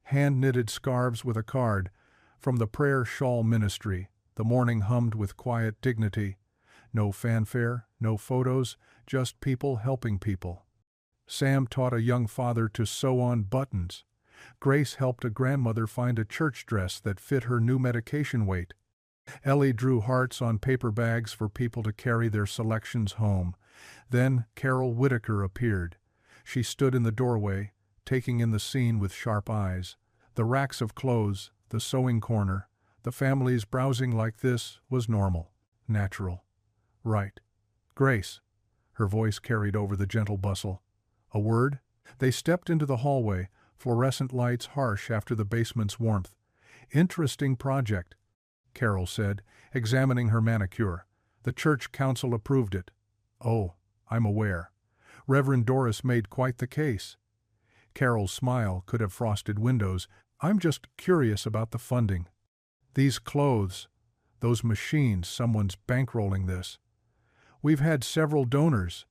Hand-knitted scarves with a card, from the prayer shawl ministry. The morning hummed with quiet dignity. No fanfare, no photos, just people helping people. Sam taught a young father to sew on buttons. Grace helped a grandmother find a church dress that fit her new medication weight. Ellie drew hearts on paper bags for people to carry their selections home. Then Carol Whitaker appeared. She stood in the doorway, taking in the scene with sharp eyes. The racks of clothes, the sewing corner, the families browsing like this was normal, natural. Right. Grace. Her voice carried over the gentle bustle. A word? They stepped into the hallway, fluorescent lights harsh after the basement's warmth. Interesting project, Carol said, examining her manicure. The church council approved it. Oh, I'm aware. Reverend Doris made quite the case. Carol's smile could have frosted windows. I'm just curious about the funding. These clothes, those machines, someone's bankrolling this. We've had several donors.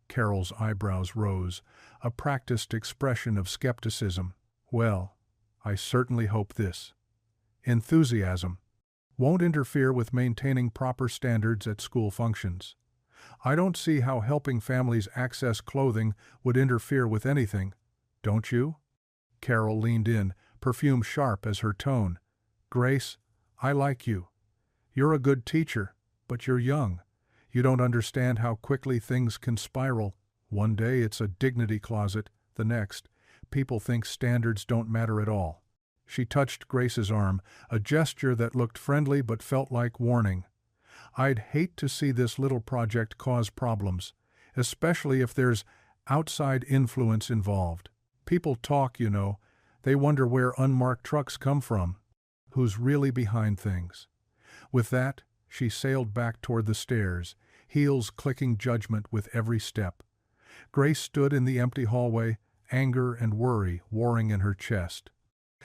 Carol's eyebrows rose, a practiced expression of skepticism. Well, I certainly hope this. Enthusiasm. Won't interfere with maintaining proper standards at school functions. I don't see how helping families access clothing would interfere with anything, don't you? Carol leaned in, perfume sharp as her tone. Grace, I like you. You're a good teacher, but you're young. You don't understand how quickly things can spiral. One day it's a dignity closet, the next, people think standards don't matter at all. She touched Grace's arm, a gesture that looked friendly but felt like warning. I'd hate to see this little project cause problems, especially if there's outside influence involved. People talk, you know. They wonder where unmarked trucks come from. Who's really behind things? With that, she sailed back toward the stairs, heels clicking judgment with every step. Grace stood in the empty hallway, anger and worry warring in her chest.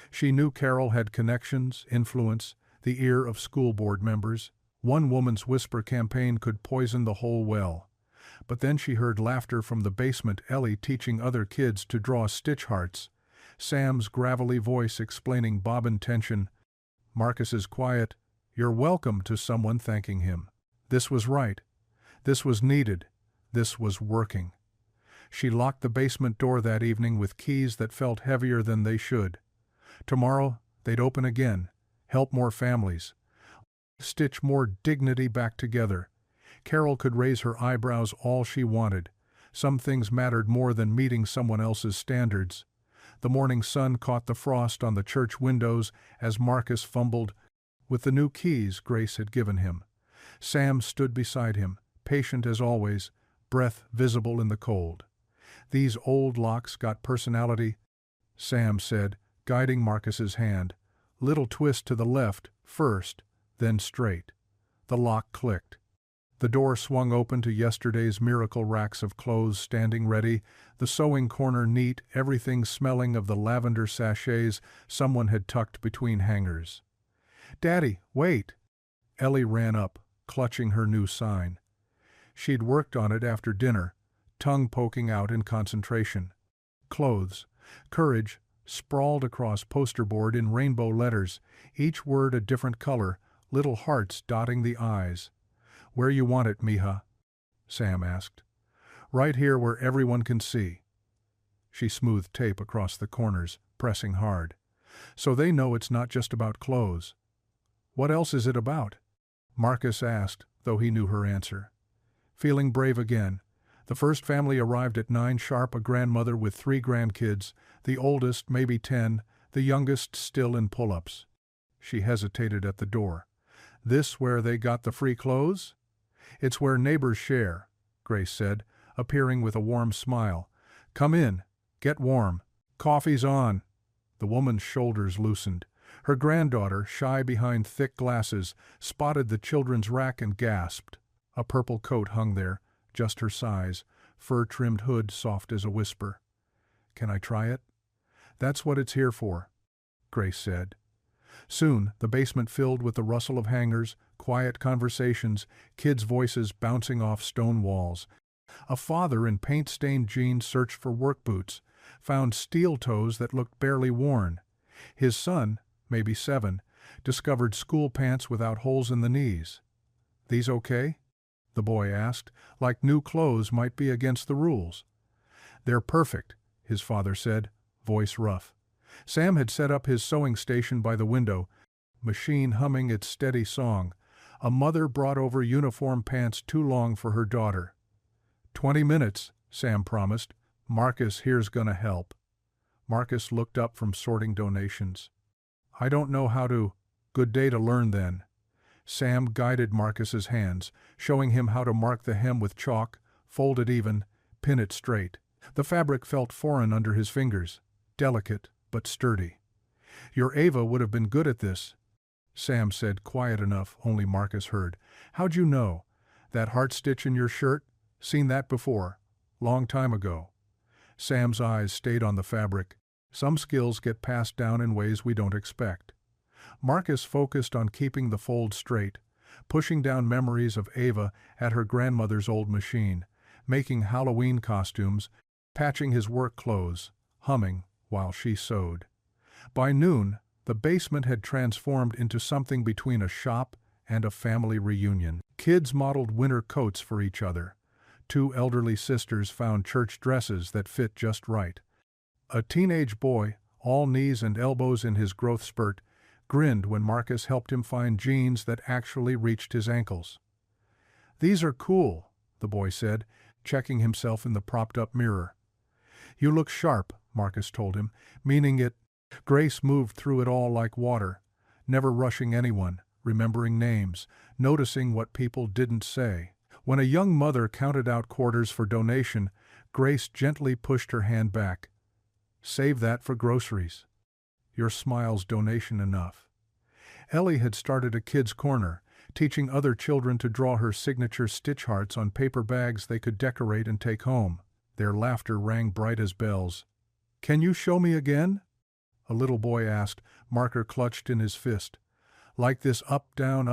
She knew Carol had connections, influence, the ear of school board members. One woman's whisper campaign could poison the whole well. But then she heard laughter from the basement, Ellie teaching other kids to draw stitch hearts, Sam's gravelly voice explaining bobbin tension, Marcus's quiet, "You're welcome," to someone thanking him. This was right. This was needed. This was working. She locked the basement door that evening with keys that felt heavier than they should. Tomorrow, they'd open again, help more families, stitch more dignity back together. Carol could raise her eyebrows all she wanted. Some things mattered more than meeting someone else's standards. The morning sun caught the frost on the church windows as Marcus fumbled, with the new keys Grace had given him. Sam stood beside him, patient as always, breath visible in the cold. "These old locks got personality," Sam said, guiding Marcus's hand. "Little twist to the left, first, then straight." The lock clicked. The door swung open to yesterday's miracle racks of clothes standing ready, the sewing corner neat, everything smelling of the lavender sachets someone had tucked between hangers. "Daddy, wait!" Ellie ran up, clutching her new sign. She'd worked on it after dinner, tongue poking out in concentration. Clothes, courage, sprawled across poster board in rainbow letters, each word a different color, little hearts dotting the I's. "Where you want it, mija?" Sam asked. "Right here where everyone can see." She smoothed tape across the corners, pressing hard. "So they know it's not just about clothes." "What else is it about?" Marcus asked, though he knew her answer. Feeling brave again, the first family arrived at 9 sharp, a grandmother with 3 grandkids, the oldest maybe 10, the youngest still in pull-ups. She hesitated at the door. "This where they got the free clothes?" "It's where neighbors share," Grace said, appearing with a warm smile. "Come in. Get warm. Coffee's on." The woman's shoulders loosened. Her granddaughter, shy behind thick glasses, spotted the children's rack and gasped. A purple coat hung there, just her size, fur-trimmed hood soft as a whisper. "Can I try it?" "That's what it's here for," Grace said. Soon, the basement filled with the rustle of hangers, quiet conversations, kids' voices bouncing off stone walls. A father in paint-stained jeans searched for work boots, found steel toes that looked barely worn. His son, maybe 7, discovered school pants without holes in the knees. "These okay?" the boy asked, like new clothes might be against the rules. "They're perfect," his father said, voice rough. Sam had set up his sewing station by the window, machine humming its steady song. A mother brought over uniform pants too long for her daughter. 20 minutes, Sam promised. "Marcus here's gonna help." Marcus looked up from sorting donations. "I don't know how to." "Good day to learn then." Sam guided Marcus's hands, showing him how to mark the hem with chalk, fold it even, pin it straight. The fabric felt foreign under his fingers, delicate but sturdy. "Your Ava would have been good at this," Sam said, quiet enough only Marcus heard. "How'd you know? That heart stitch in your shirt? Seen that before. Long time ago." Sam's eyes stayed on the fabric. Some skills get passed down in ways we don't expect. Marcus focused on keeping the fold straight, pushing down memories of Ava at her grandmother's old machine, making Halloween costumes, patching his work clothes, humming while she sewed. By noon, the basement had transformed into something between a shop and a family reunion. Kids modeled winter coats for each other. 2 elderly sisters found church dresses that fit just right. A teenage boy, all knees and elbows in his growth spurt, grinned when Marcus helped him find jeans that actually reached his ankles. "These are cool," the boy said, checking himself in the propped-up mirror. "You look sharp," Marcus told him, meaning it. Grace moved through it all like water, never rushing anyone, remembering names, noticing what people didn't say. When a young mother counted out quarters for donation, Grace gently pushed her hand back. "Save that for groceries. Your smile's donation enough." Ellie had started a kids' corner, teaching other children to draw her signature stitch hearts on paper bags they could decorate and take home. Their laughter rang bright as bells. "Can you show me again?" a little boy asked, marker clutched in his fist. "Like this up, down,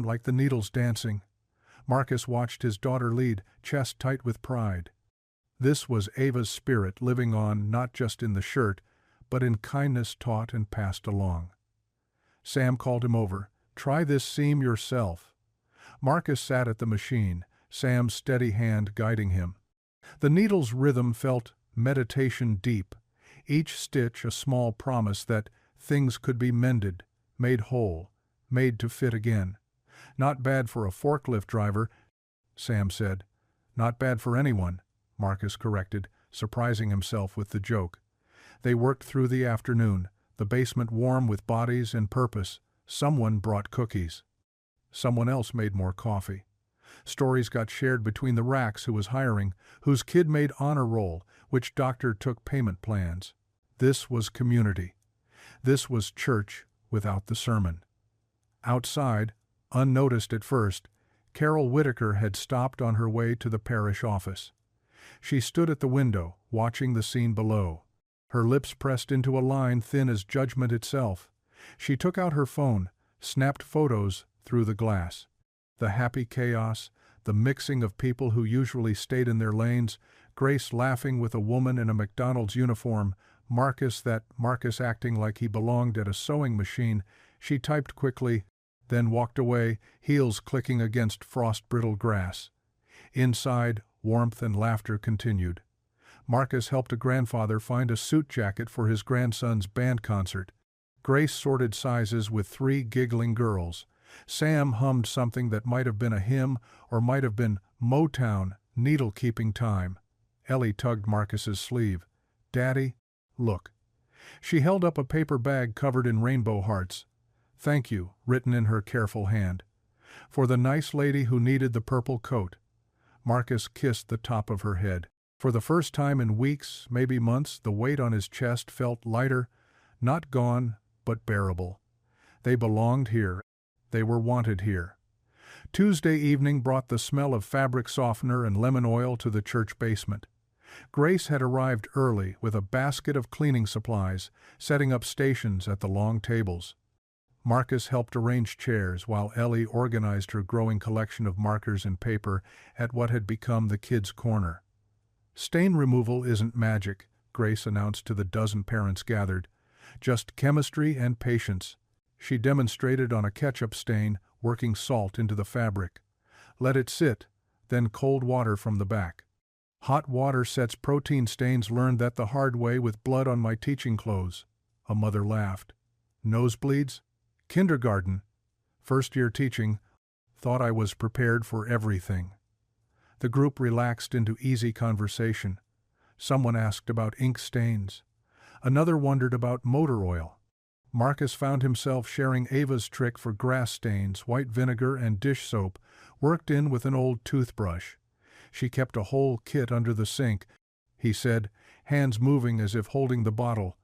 like the needles dancing." Marcus watched his daughter lead, chest tight with pride. This was Ava's spirit living on not just in the shirt, but in kindness taught and passed along. Sam called him over. "Try this seam yourself." Marcus sat at the machine, Sam's steady hand guiding him. The needle's rhythm felt meditation deep, each stitch a small promise that things could be mended, made whole, made to fit again. "Not bad for a forklift driver," Sam said. "Not bad for anyone," Marcus corrected, surprising himself with the joke. They worked through the afternoon, the basement warm with bodies and purpose, Someone brought cookies. Someone else made more coffee. Stories got shared between the racks who was hiring, whose kid made honor roll, which doctor took payment plans. This was community. This was church without the sermon. Outside, unnoticed at first, Carol Whitaker had stopped on her way to the parish office. She stood at the window, watching the scene below. Her lips pressed into a line thin as judgment itself. She took out her phone, snapped photos through the glass. The happy chaos, the mixing of people who usually stayed in their lanes, Grace laughing with a woman in a McDonald's uniform, Marcus acting like he belonged at a sewing machine. She typed quickly, then walked away, heels clicking against frost-brittle grass. Inside, warmth and laughter continued. Marcus helped a grandfather find a suit jacket for his grandson's band concert. Grace sorted sizes with 3 giggling girls. Sam hummed something that might have been a hymn or might have been Motown, needle-keeping time. Ellie tugged Marcus's sleeve. "Daddy, look." She held up a paper bag covered in rainbow hearts. "Thank you," written in her careful hand. "For the nice lady who needed the purple coat." Marcus kissed the top of her head. For the first time in weeks, maybe months, the weight on his chest felt lighter, not gone, but bearable. They belonged here. They were wanted here. Tuesday evening brought the smell of fabric softener and lemon oil to the church basement. Grace had arrived early with a basket of cleaning supplies, setting up stations at the long tables. Marcus helped arrange chairs while Ellie organized her growing collection of markers and paper at what had become the kids' corner. "Stain removal isn't magic," Grace announced to the dozen parents gathered. "Just chemistry and patience." She demonstrated on a ketchup stain, working salt into the fabric. "Let it sit, then cold water from the back." "Hot water sets protein stains, learned that the hard way with blood on my teaching clothes." A mother laughed. "Nosebleeds? Kindergarten. First-year teaching. Thought I was prepared for everything." The group relaxed into easy conversation. Someone asked about ink stains. Another wondered about motor oil. Marcus found himself sharing Ava's trick for grass stains, white vinegar and dish soap, worked in with an old toothbrush. She kept a whole kit under the sink, he said, hands moving as if holding the bottle.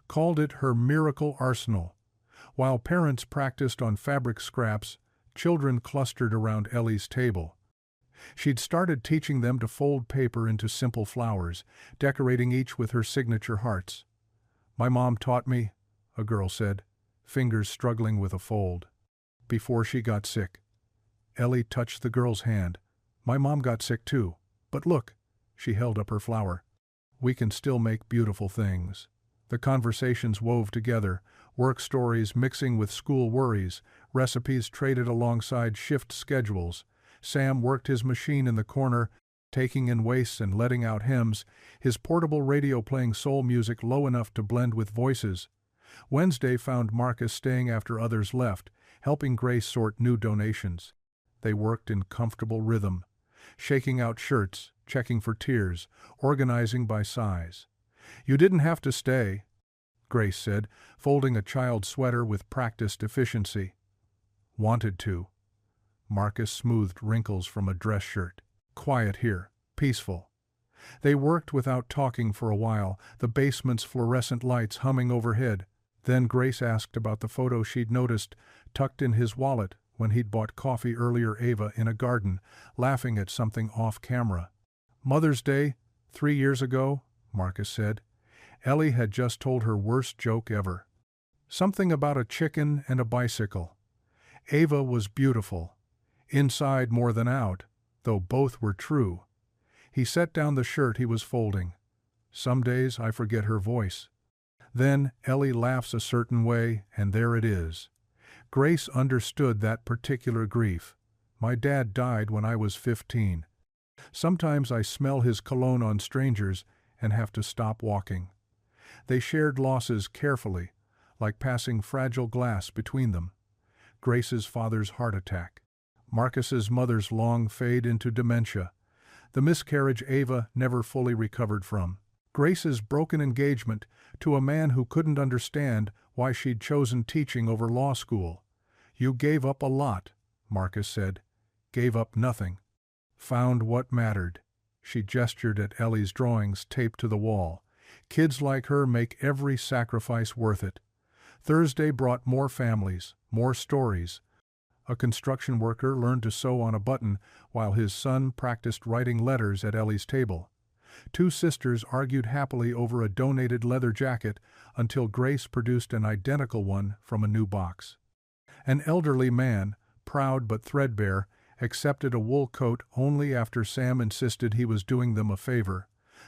Called it her miracle arsenal. While parents practiced on fabric scraps, children clustered around Ellie's table. She'd started teaching them to fold paper into simple flowers, decorating each with her signature hearts. "My mom taught me," a girl said, fingers struggling with a fold. "Before she got sick." Ellie touched the girl's hand. "My mom got sick too. But look," she held up her flower. "We can still make beautiful things." The conversations wove together, work stories mixing with school worries, recipes traded alongside shift schedules. Sam worked his machine in the corner, taking in wastes and letting out hymns, his portable radio playing soul music low enough to blend with voices. Wednesday found Marcus staying after others left, helping Grace sort new donations. They worked in comfortable rhythm, shaking out shirts, checking for tears, organizing by size. "You didn't have to stay," Grace said, folding a child's sweater with practiced efficiency. "Wanted to." Marcus smoothed wrinkles from a dress shirt. "Quiet here, peaceful." They worked without talking for a while, the basement's fluorescent lights humming overhead. Then Grace asked about the photo she'd noticed tucked in his wallet when he'd bought coffee earlier. Ava in a garden, laughing at something off camera. "Mother's Day, 3 years ago," Marcus said. Ellie had just told her worst joke ever. Something about a chicken and a bicycle. Ava was beautiful. Inside more than out, though both were true. He set down the shirt he was folding. "Some days I forget her voice." Then Ellie laughs a certain way, and there it is. Grace understood that particular grief. "My dad died when I was 15. Sometimes I smell his cologne on strangers and have to stop walking." They shared losses carefully, like passing fragile glass between them. Grace's father's heart attack. Marcus's mother's long fade into dementia. The miscarriage Ava never fully recovered from. Grace's broken engagement to a man who couldn't understand why she'd chosen teaching over law school. You gave up a lot, Marcus said. Gave up nothing. Found what mattered. She gestured at Ellie's drawings taped to the wall. Kids like her make every sacrifice worth it. Thursday brought more families, more stories. A construction worker learned to sew on a button while his son practiced writing letters at Ellie's table. Two sisters argued happily over a donated leather jacket until Grace produced an identical one from a new box. An elderly man, proud but threadbare, accepted a wool coat only after Sam insisted he was doing them a favor.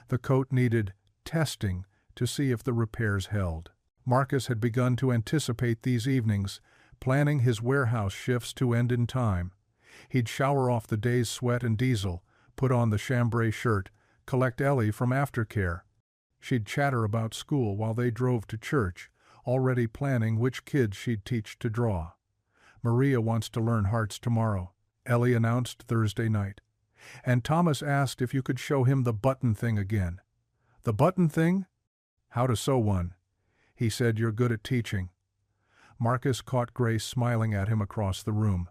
The coat needed testing to see if the repairs held. Marcus had begun to anticipate these evenings, planning his warehouse shifts to end in time. He'd shower off the day's sweat and diesel, put on the chambray shirt, collect Ellie from aftercare. She'd chatter about school while they drove to church, already planning which kids she'd teach to draw. Maria wants to learn hearts tomorrow, Ellie announced Thursday night. And Thomas asked if you could show him the button thing again. The button thing? How to sew one. He said you're good at teaching. Marcus caught Grace smiling at him across the room.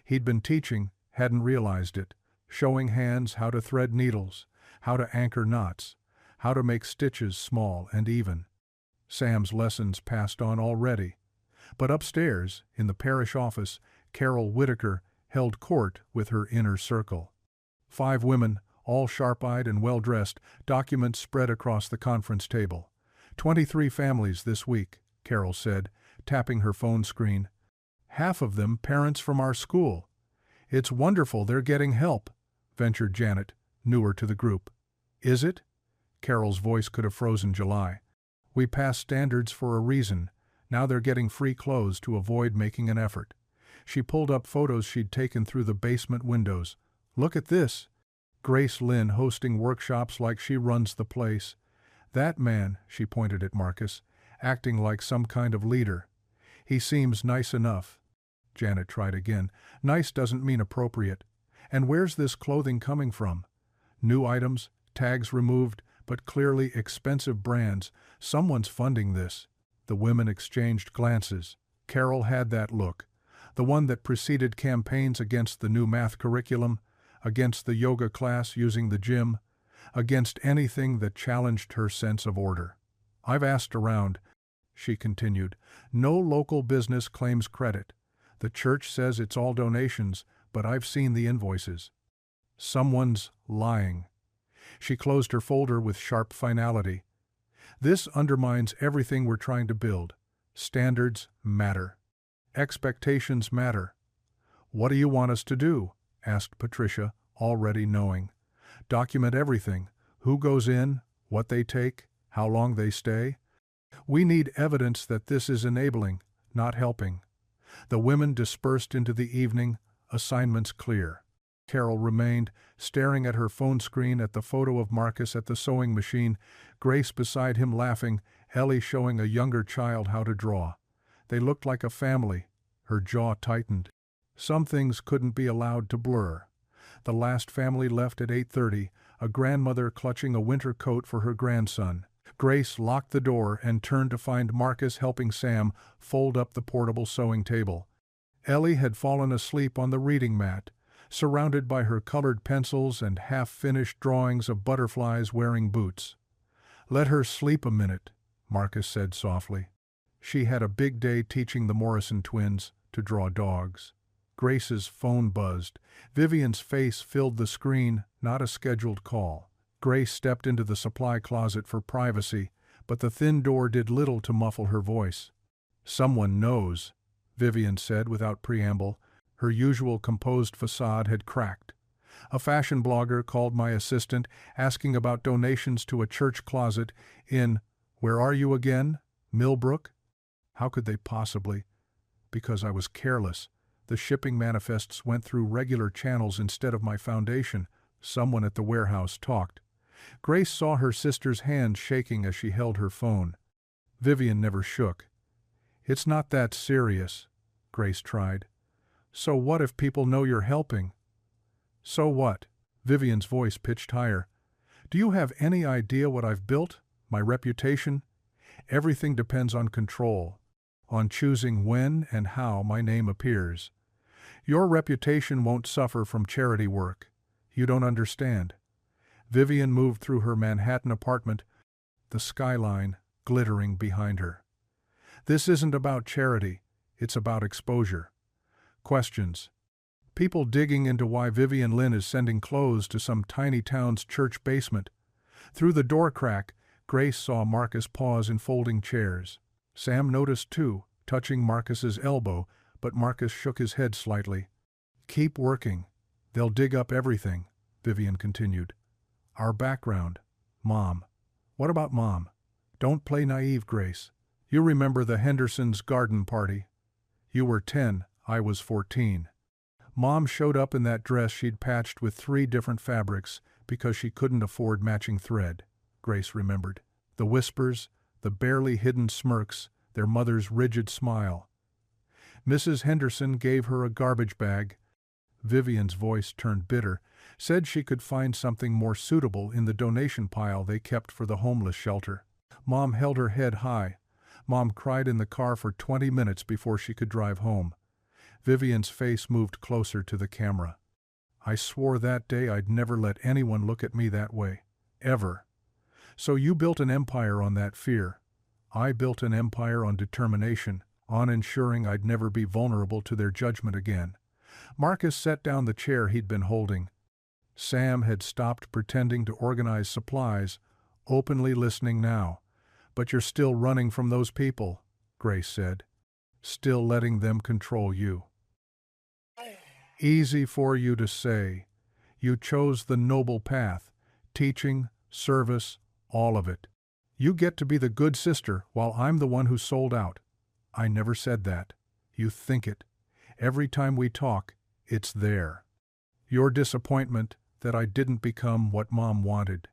He'd been teaching, hadn't realized it, showing hands how to thread needles, how to anchor knots, how to make stitches small and even. Sam's lessons passed on already. But upstairs, in the parish office, Carol Whitaker held court with her inner circle. 5 women, all sharp-eyed and well-dressed, documents spread across the conference table. 23 families this week, Carol said, tapping her phone screen. Half of them parents from our school. It's wonderful they're getting help, ventured Janet, newer to the group. Is it? Carol's voice could have frozen July. We passed standards for a reason. Now they're getting free clothes to avoid making an effort. She pulled up photos she'd taken through the basement windows. Look at this. Grace Lynn hosting workshops like she runs the place. That man, she pointed at Marcus, acting like some kind of leader. He seems nice enough. Janet tried again. Nice doesn't mean appropriate. And where's this clothing coming from? New items, tags removed, but clearly expensive brands. Someone's funding this. The women exchanged glances. Carol had that look. The one that preceded campaigns against the new math curriculum, against the yoga class using the gym, against anything that challenged her sense of order. I've asked around, she continued. No local business claims credit. The church says it's all donations, but I've seen the invoices. Someone's lying. She closed her folder with sharp finality. This undermines everything we're trying to build. Standards matter. Expectations matter. What do you want us to do? Asked Patricia, already knowing. Document everything. Who goes in, what they take, how long they stay. We need evidence that this is enabling, not helping. The women dispersed into the evening, assignments clear. Carol remained, staring at her phone screen at the photo of Marcus at the sewing machine, Grace beside him laughing, Ellie showing a younger child how to draw. They looked like a family. Her jaw tightened. Some things couldn't be allowed to blur. The last family left at 8:30, a grandmother clutching a winter coat for her grandson. Grace locked the door and turned to find Marcus helping Sam fold up the portable sewing table. Ellie had fallen asleep on the reading mat, surrounded by her colored pencils and half-finished drawings of butterflies wearing boots. Let her sleep a minute, Marcus said softly. She had a big day teaching the Morrison twins to draw dogs. Grace's phone buzzed. Vivian's face filled the screen, not a scheduled call. Grace stepped into the supply closet for privacy, but the thin door did little to muffle her voice. Someone knows, Vivian said without preamble. Her usual composed facade had cracked. A fashion blogger called my assistant, asking about donations to a church closet in, where are you again? Millbrook? How could they possibly? Because I was careless. The shipping manifests went through regular channels instead of my foundation. Someone at the warehouse talked. Grace saw her sister's hand shaking as she held her phone. Vivian never shook. It's not that serious, Grace tried. So what if people know you're helping? So what? Vivian's voice pitched higher. Do you have any idea what I've built? My reputation? Everything depends on control. on choosing when and how my name appears. Your reputation won't suffer from charity work. You don't understand. Vivian moved through her Manhattan apartment, the skyline glittering behind her. This isn't about charity, it's about exposure. Questions. People digging into why Vivian Lynn is sending clothes to some tiny town's church basement. Through the door crack, Grace saw Marcus pause in folding chairs. Sam noticed too, touching Marcus's elbow, but Marcus shook his head slightly. Keep working. They'll dig up everything, Vivian continued. Our background. Mom. What about Mom? Don't play naive, Grace. You remember the Hendersons' garden party. You were 10, I was 14. Mom showed up in that dress she'd patched with 3 different fabrics because she couldn't afford matching thread, Grace remembered. The whispers, the barely hidden smirks, their mother's rigid smile. Mrs. Henderson gave her a garbage bag. Vivian's voice turned bitter, said she could find something more suitable in the donation pile they kept for the homeless shelter. Mom held her head high. Mom cried in the car for 20 minutes before she could drive home. Vivian's face moved closer to the camera. I swore that day I'd never let anyone look at me that way. Ever. So you built an empire on that fear. I built an empire on determination, on ensuring I'd never be vulnerable to their judgment again. Marcus set down the chair he'd been holding. Sam had stopped pretending to organize supplies, openly listening now. But you're still running from those people, Grace said. Still letting them control you. Easy for you to say. You chose the noble path, teaching, service, all of it. You get to be the good sister while I'm the one who sold out. I never said that. You think it. Every time we talk, it's there. Your disappointment that I didn't become what Mom wanted.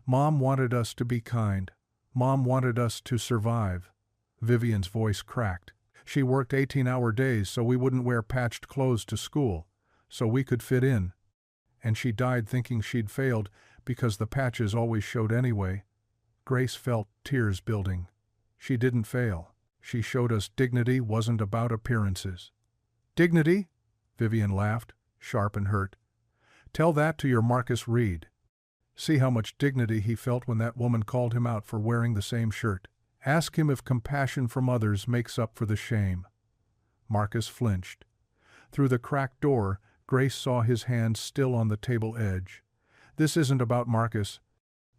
Mom wanted us to be kind. Mom wanted us to survive. Vivian's voice cracked. She worked 18-hour days so we wouldn't wear patched clothes to school, so we could fit in. And she died thinking she'd failed because the patches always showed anyway. Grace felt tears building. She didn't fail. She showed us dignity wasn't about appearances. Dignity? Vivian laughed, sharp and hurt. Tell that to your Marcus Reed. See how much dignity he felt when that woman called him out for wearing the same shirt. Ask him if compassion from others makes up for the shame. Marcus flinched. Through the cracked door, Grace saw his hands still on the table edge. This isn't about Marcus,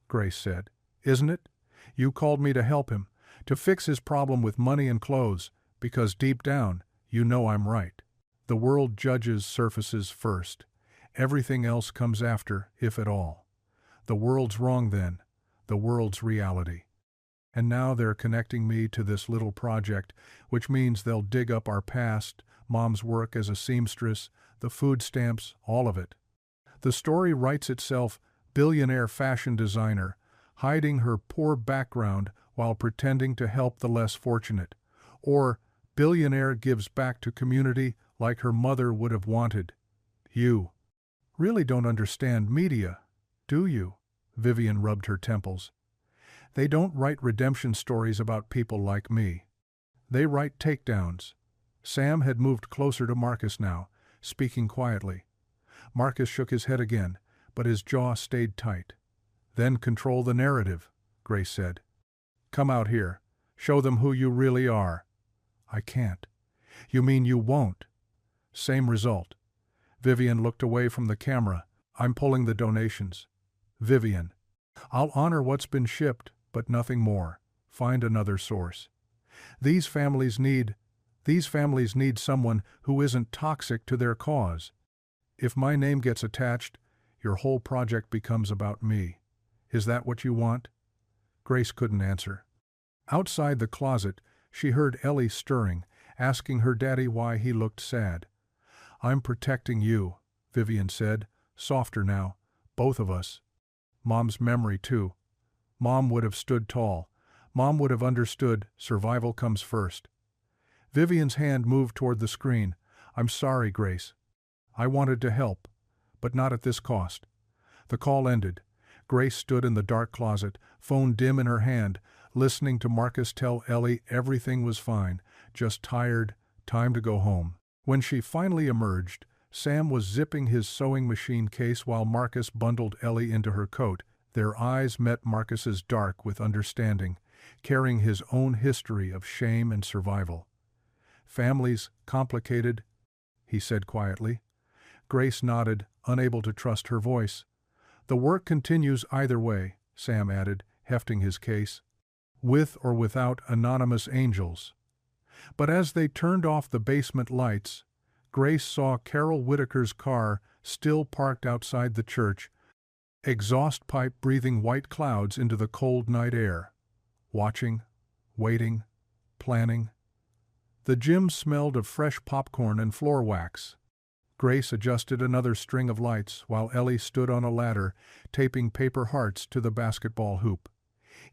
Grace said. Isn't it? You called me to help him, to fix his problem with money and clothes, because deep down, you know I'm right. The world judges surfaces first. Everything else comes after, if at all. The world's wrong then. The world's reality. And now they're connecting me to this little project, which means they'll dig up our past, Mom's work as a seamstress, the food stamps, all of it. The story writes itself, billionaire fashion designer, hiding her poor background while pretending to help the less fortunate. Or, billionaire gives back to community like her mother would have wanted. You really don't understand media, do you? Vivian rubbed her temples. They don't write redemption stories about people like me. They write takedowns. Sam had moved closer to Marcus now, speaking quietly. Marcus shook his head again, but his jaw stayed tight. Then control the narrative, Grace said. Come out here. Show them who you really are. I can't. You mean you won't? Same result. Vivian looked away from the camera. I'm pulling the donations. Vivian. I'll honor what's been shipped, but nothing more. Find another source. These families need someone who isn't toxic to their cause. If my name gets attached, your whole project becomes about me. Is that what you want? Grace couldn't answer. Outside the closet, she heard Ellie stirring, asking her daddy why he looked sad. I'm protecting you, Vivian said, softer now, both of us. Mom's memory too. Mom would have stood tall. Mom would have understood survival comes first. Vivian's hand moved toward the screen. I'm sorry, Grace. I wanted to help, but not at this cost. The call ended. Grace stood in the dark closet, phone dim in her hand, listening to Marcus tell Ellie everything was fine, just tired, time to go home. When she finally emerged, Sam was zipping his sewing machine case while Marcus bundled Ellie into her coat. Their eyes met Marcus's dark with understanding, carrying his own history of shame and survival. "Family's complicated," he said quietly. Grace nodded, unable to trust her voice. "The work continues either way," Sam added, hefting his case. "With or without anonymous angels." But as they turned off the basement lights, Grace saw Carol Whitaker's car still parked outside the church, exhaust pipe breathing white clouds into the cold night air. Watching, waiting, planning. The gym smelled of fresh popcorn and floor wax. Grace adjusted another string of lights while Ellie stood on a ladder, taping paper hearts to the basketball hoop.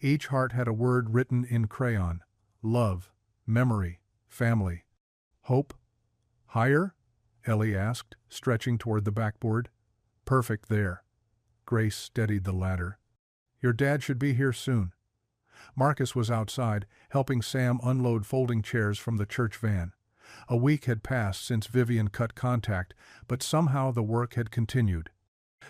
Each heart had a word written in crayon: love, memory, family. "Hope? Higher?" Ellie asked, stretching toward the backboard. "Perfect there." Grace steadied the ladder. "Your dad should be here soon." Marcus was outside, helping Sam unload folding chairs from the church van. A week had passed since Vivian cut contact, but somehow the work had continued.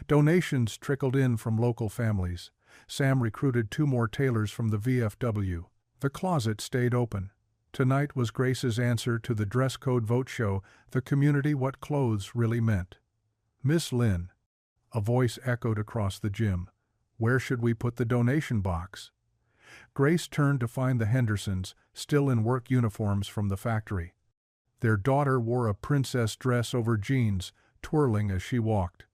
Donations trickled in from local families. Sam recruited 2 more tailors from the VFW. The closet stayed open. Tonight was Grace's answer to the dress code vote show the community what clothes really meant. "Miss Lynn," a voice echoed across the gym, "where should we put the donation box?" Grace turned to find the Hendersons, still in work uniforms from the factory. Their daughter wore a princess dress over jeans, twirling as she walked.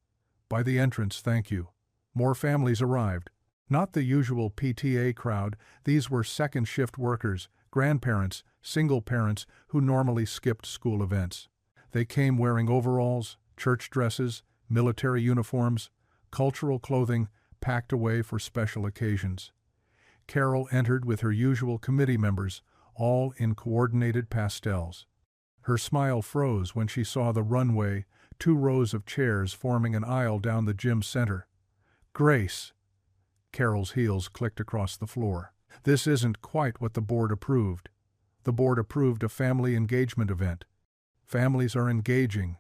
"By the entrance, thank you." More families arrived. Not the usual PTA crowd, these were second-shift workers, grandparents, single parents who normally skipped school events. They came wearing overalls, church dresses, military uniforms, cultural clothing packed away for special occasions. Carol entered with her usual committee members, all in coordinated pastels. Her smile froze when she saw the runway, 2 rows of chairs forming an aisle down the gym center. "Grace!" Carol's heels clicked across the floor. "This isn't quite what the board approved." The board approved a family engagement event. Families are engaging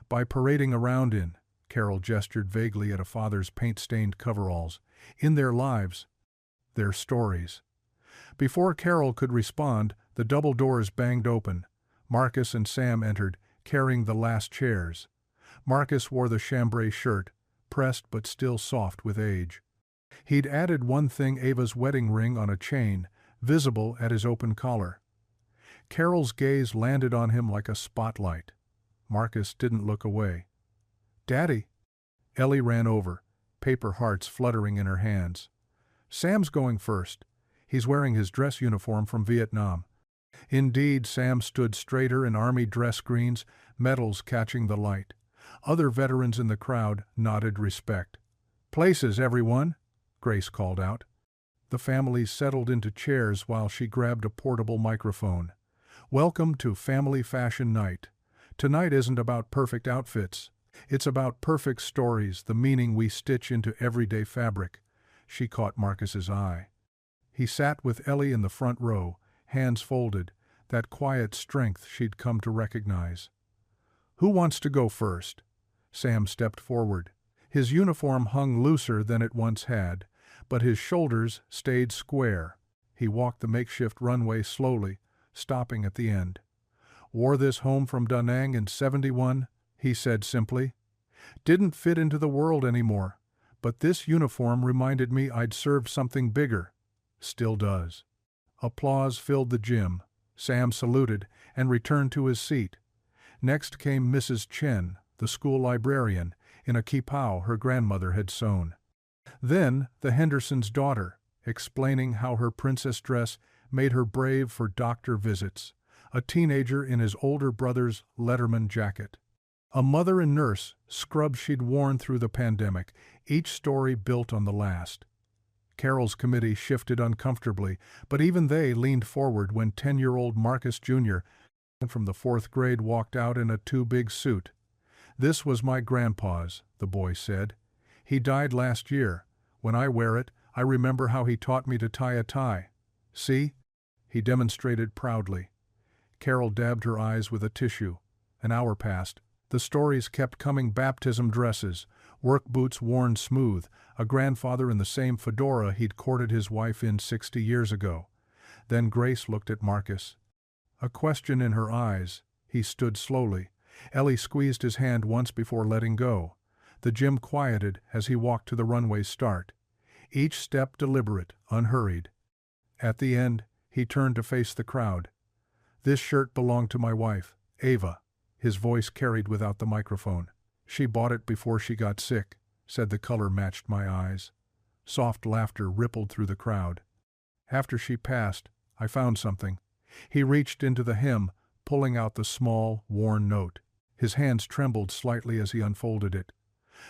by parading around in, Carol gestured vaguely at a father's paint-stained coveralls, in their lives, their stories. Before Carol could respond, the double doors banged open. Marcus and Sam entered, carrying the last chairs. Marcus wore the chambray shirt, pressed but still soft with age. He'd added one thing: Ava's wedding ring on a chain, visible at his open collar. Carol's gaze landed on him like a spotlight. Marcus didn't look away. "Daddy!" Ellie ran over, paper hearts fluttering in her hands. "Sam's going first. He's wearing his dress uniform from Vietnam." Indeed, Sam stood straighter in army dress greens, medals catching the light. Other veterans in the crowd nodded respect. "Places, everyone!" Grace called out. The families settled into chairs while she grabbed a portable microphone. "Welcome to Family Fashion Night. Tonight isn't about perfect outfits. It's about perfect stories, the meaning we stitch into everyday fabric." She caught Marcus's eye. He sat with Ellie in the front row, hands folded, that quiet strength she'd come to recognize. "Who wants to go first?" Sam stepped forward. His uniform hung looser than it once had, but his shoulders stayed square. He walked the makeshift runway slowly, stopping at the end. "Wore this home from Da Nang in '71, he said simply. "Didn't fit into the world anymore, but this uniform reminded me I'd served something bigger. Still does." Applause filled the gym. Sam saluted and returned to his seat. Next came Mrs. Chen, the school librarian, in a kipao her grandmother had sewn. Then the Hendersons' daughter, explaining how her princess dress made her brave for doctor visits, a teenager in his older brother's Letterman jacket. A mother and nurse, scrubs she'd worn through the pandemic, each story built on the last. Carol's committee shifted uncomfortably, but even they leaned forward when 10-year-old Marcus Jr. from the 4th grade walked out in a too-big suit. "This was my grandpa's," the boy said. "He died last year. When I wear it, I remember how he taught me to tie a tie." See? He demonstrated proudly. Carol dabbed her eyes with a tissue. An hour passed. The stories kept coming: baptism dresses, work boots worn smooth, a grandfather in the same fedora he'd courted his wife in 60 years ago. Then Grace looked at Marcus. A question in her eyes. He stood slowly. Ellie squeezed his hand once before letting go. The gym quieted as he walked to the runway's start. Each step deliberate, unhurried. At the end, he turned to face the crowd. "This shirt belonged to my wife, Ava." His voice carried without the microphone. "She bought it before she got sick," said. "The color matched my eyes." Soft laughter rippled through the crowd. "After she passed, I found something." He reached into the hem, pulling out the small, worn note. His hands trembled slightly as he unfolded it.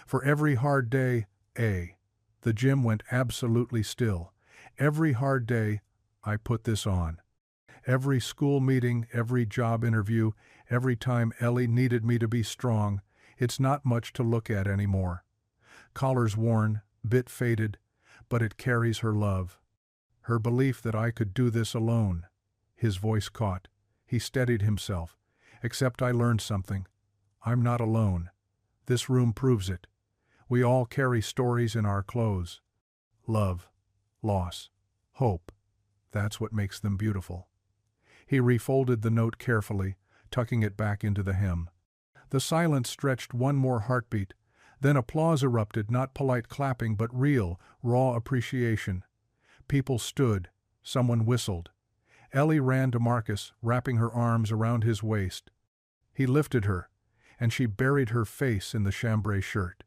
"For every hard day, A." The gym went absolutely still. "Every hard day, I put this on. Every school meeting, every job interview, every time Ellie needed me to be strong. It's not much to look at anymore. Collar's worn, bit faded, but it carries her love. Her belief that I could do this alone." His voice caught. He steadied himself. "Except I learned something. I'm not alone. This room proves it. We all carry stories in our clothes. Love, loss, hope. That's what makes them beautiful." He refolded the note carefully, tucking it back into the hem. The silence stretched one more heartbeat. Then applause erupted, not polite clapping but real, raw appreciation. People stood. Someone whistled. Ellie ran to Marcus, wrapping her arms around his waist. He lifted her, and she buried her face in the chambray shirt.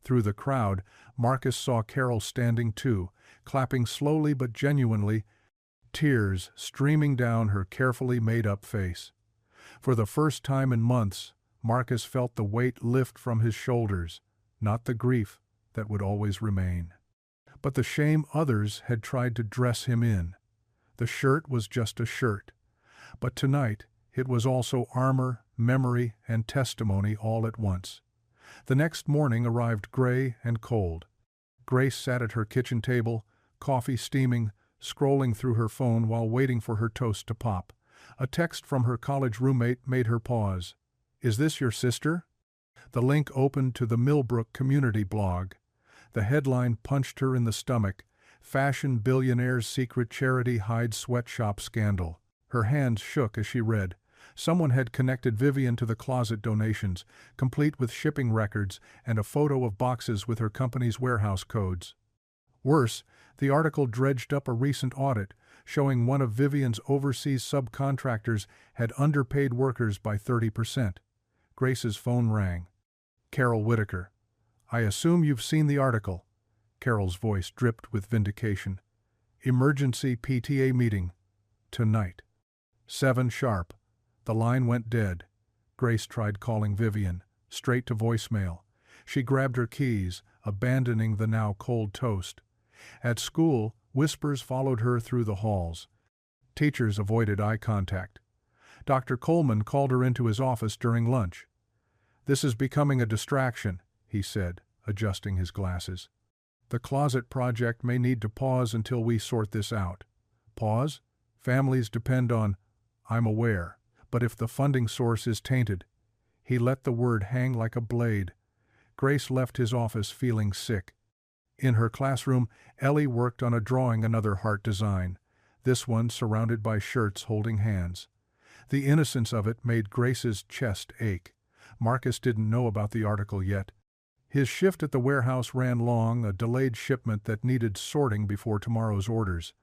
Through the crowd, Marcus saw Carol standing too, clapping slowly but genuinely, tears streaming down her carefully made-up face. For the first time in months, Marcus felt the weight lift from his shoulders, not the grief that would always remain, but the shame others had tried to dress him in. The shirt was just a shirt, but tonight it was also armor, memory, and testimony all at once. The next morning arrived gray and cold. Grace sat at her kitchen table, coffee steaming, scrolling through her phone while waiting for her toast to pop. A text from her college roommate made her pause. "Is this your sister?" The link opened to the Millbrook community blog. The headline punched her in the stomach: "Fashion Billionaire's Secret Charity Hides Sweatshop Scandal." Her hands shook as she read. Someone had connected Vivian to the closet donations, complete with shipping records and a photo of boxes with her company's warehouse codes. Worse, the article dredged up a recent audit showing one of Vivian's overseas subcontractors had underpaid workers by 30%. Grace's phone rang. "Carol Whitaker. I assume you've seen the article." Carol's voice dripped with vindication. "Emergency PTA meeting. Tonight. 7 sharp." The line went dead. Grace tried calling Vivian, straight to voicemail. She grabbed her keys, abandoning the now cold toast. At school, whispers followed her through the halls. Teachers avoided eye contact. Dr. Coleman called her into his office during lunch. "This is becoming a distraction," he said, adjusting his glasses. "The closet project may need to pause until we sort this out." "Pause? Families depend on—" "I'm aware. But if the funding source is tainted—" He let the word hang like a blade. Grace left his office feeling sick. In her classroom, Ellie worked on a drawing another heart design, this one surrounded by shirts holding hands. The innocence of it made Grace's chest ache. Marcus didn't know about the article yet. His shift at the warehouse ran long, a delayed shipment that needed sorting before tomorrow's orders.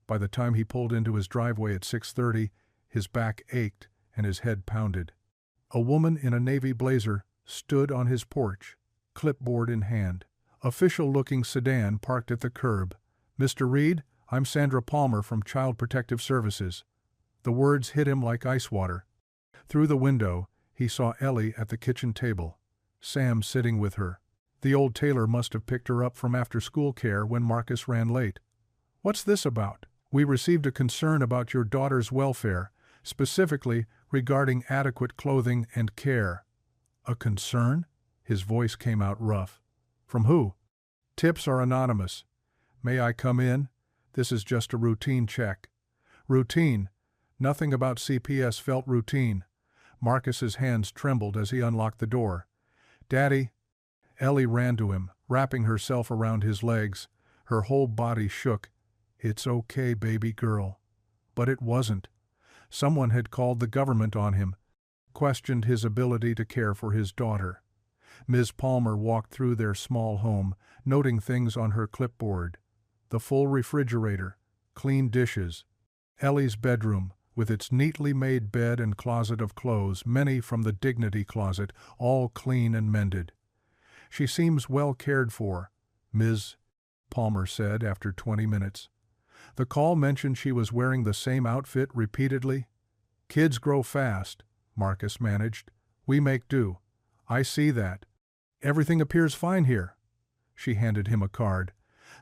By the time he pulled into his driveway at 6:30, his back ached and his head pounded. A woman in a navy blazer stood on his porch, clipboard in hand. Official-looking sedan parked at the curb. "Mr. Reed, I'm Sandra Palmer from Child Protective Services." The words hit him like ice water. Through the window, he saw Ellie at the kitchen table, Sam sitting with her. The old tailor must have picked her up from after-school care when Marcus ran late. "What's this about?" "We received a concern about your daughter's welfare, specifically regarding adequate clothing and care." "A concern?" His voice came out rough. "From who?" "Tips are anonymous." "May I come in?" This is just a routine check. Routine. Nothing about CPS felt routine. Marcus's hands trembled as he unlocked the door. Daddy. Ellie ran to him, wrapping herself around his legs. Her whole body shook. It's okay, baby girl. But it wasn't. Someone had called the government on him, questioned his ability to care for his daughter. Ms. Palmer walked through their small home, noting things on her clipboard. The full refrigerator, clean dishes. Ellie's bedroom, with its neatly made bed and closet of clothes, many from the dignity closet, all clean and mended. She seems well cared for, Ms. Palmer said after 20 minutes. The call mentioned she was wearing the same outfit repeatedly. Kids grow fast, Marcus managed. We make do. I see that. Everything appears fine here. She handed him a card.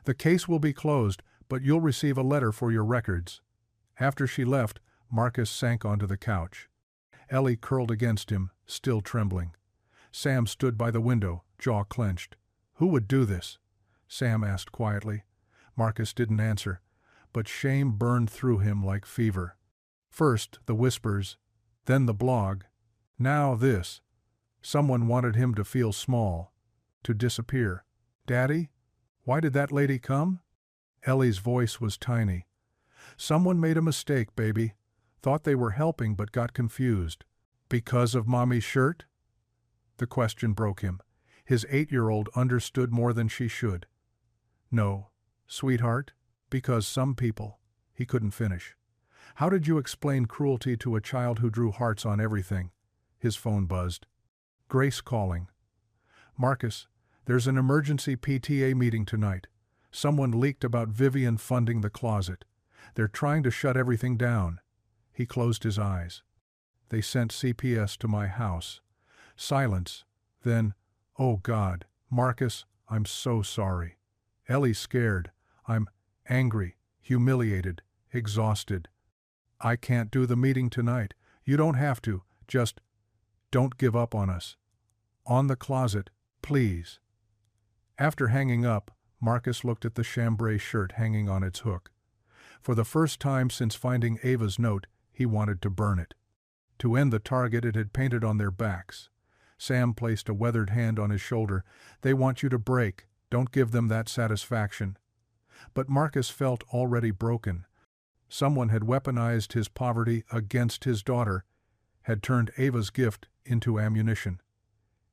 The case will be closed, but you'll receive a letter for your records. After she left, Marcus sank onto the couch. Ellie curled against him, still trembling. Sam stood by the window, jaw clenched. Who would do this? Sam asked quietly. Marcus didn't answer, but shame burned through him like fever. First the whispers, then the blog. Now this. Someone wanted him to feel small, to disappear. Daddy? Why did that lady come? Ellie's voice was tiny. Someone made a mistake, baby. Thought they were helping but got confused. Because of Mommy's shirt? The question broke him. His 8-year-old understood more than she should. No, sweetheart, because some people. He couldn't finish. How did you explain cruelty to a child who drew hearts on everything? His phone buzzed. Grace calling. Marcus, there's an emergency PTA meeting tonight. Someone leaked about Vivian funding the closet. They're trying to shut everything down. He closed his eyes. They sent CPS to my house. Silence. Then, oh God, Marcus, I'm so sorry. Ellie scared. I'm angry, humiliated, exhausted. I can't do the meeting tonight. You don't have to. Just don't give up on us. On the closet, please. After hanging up, Marcus looked at the chambray shirt hanging on its hook. For the first time since finding Ava's note, he wanted to burn it. To end the target it had painted on their backs. Sam placed a weathered hand on his shoulder. They want you to break. Don't give them that satisfaction. But Marcus felt already broken. Someone had weaponized his poverty against his daughter, had turned Ava's gift into ammunition.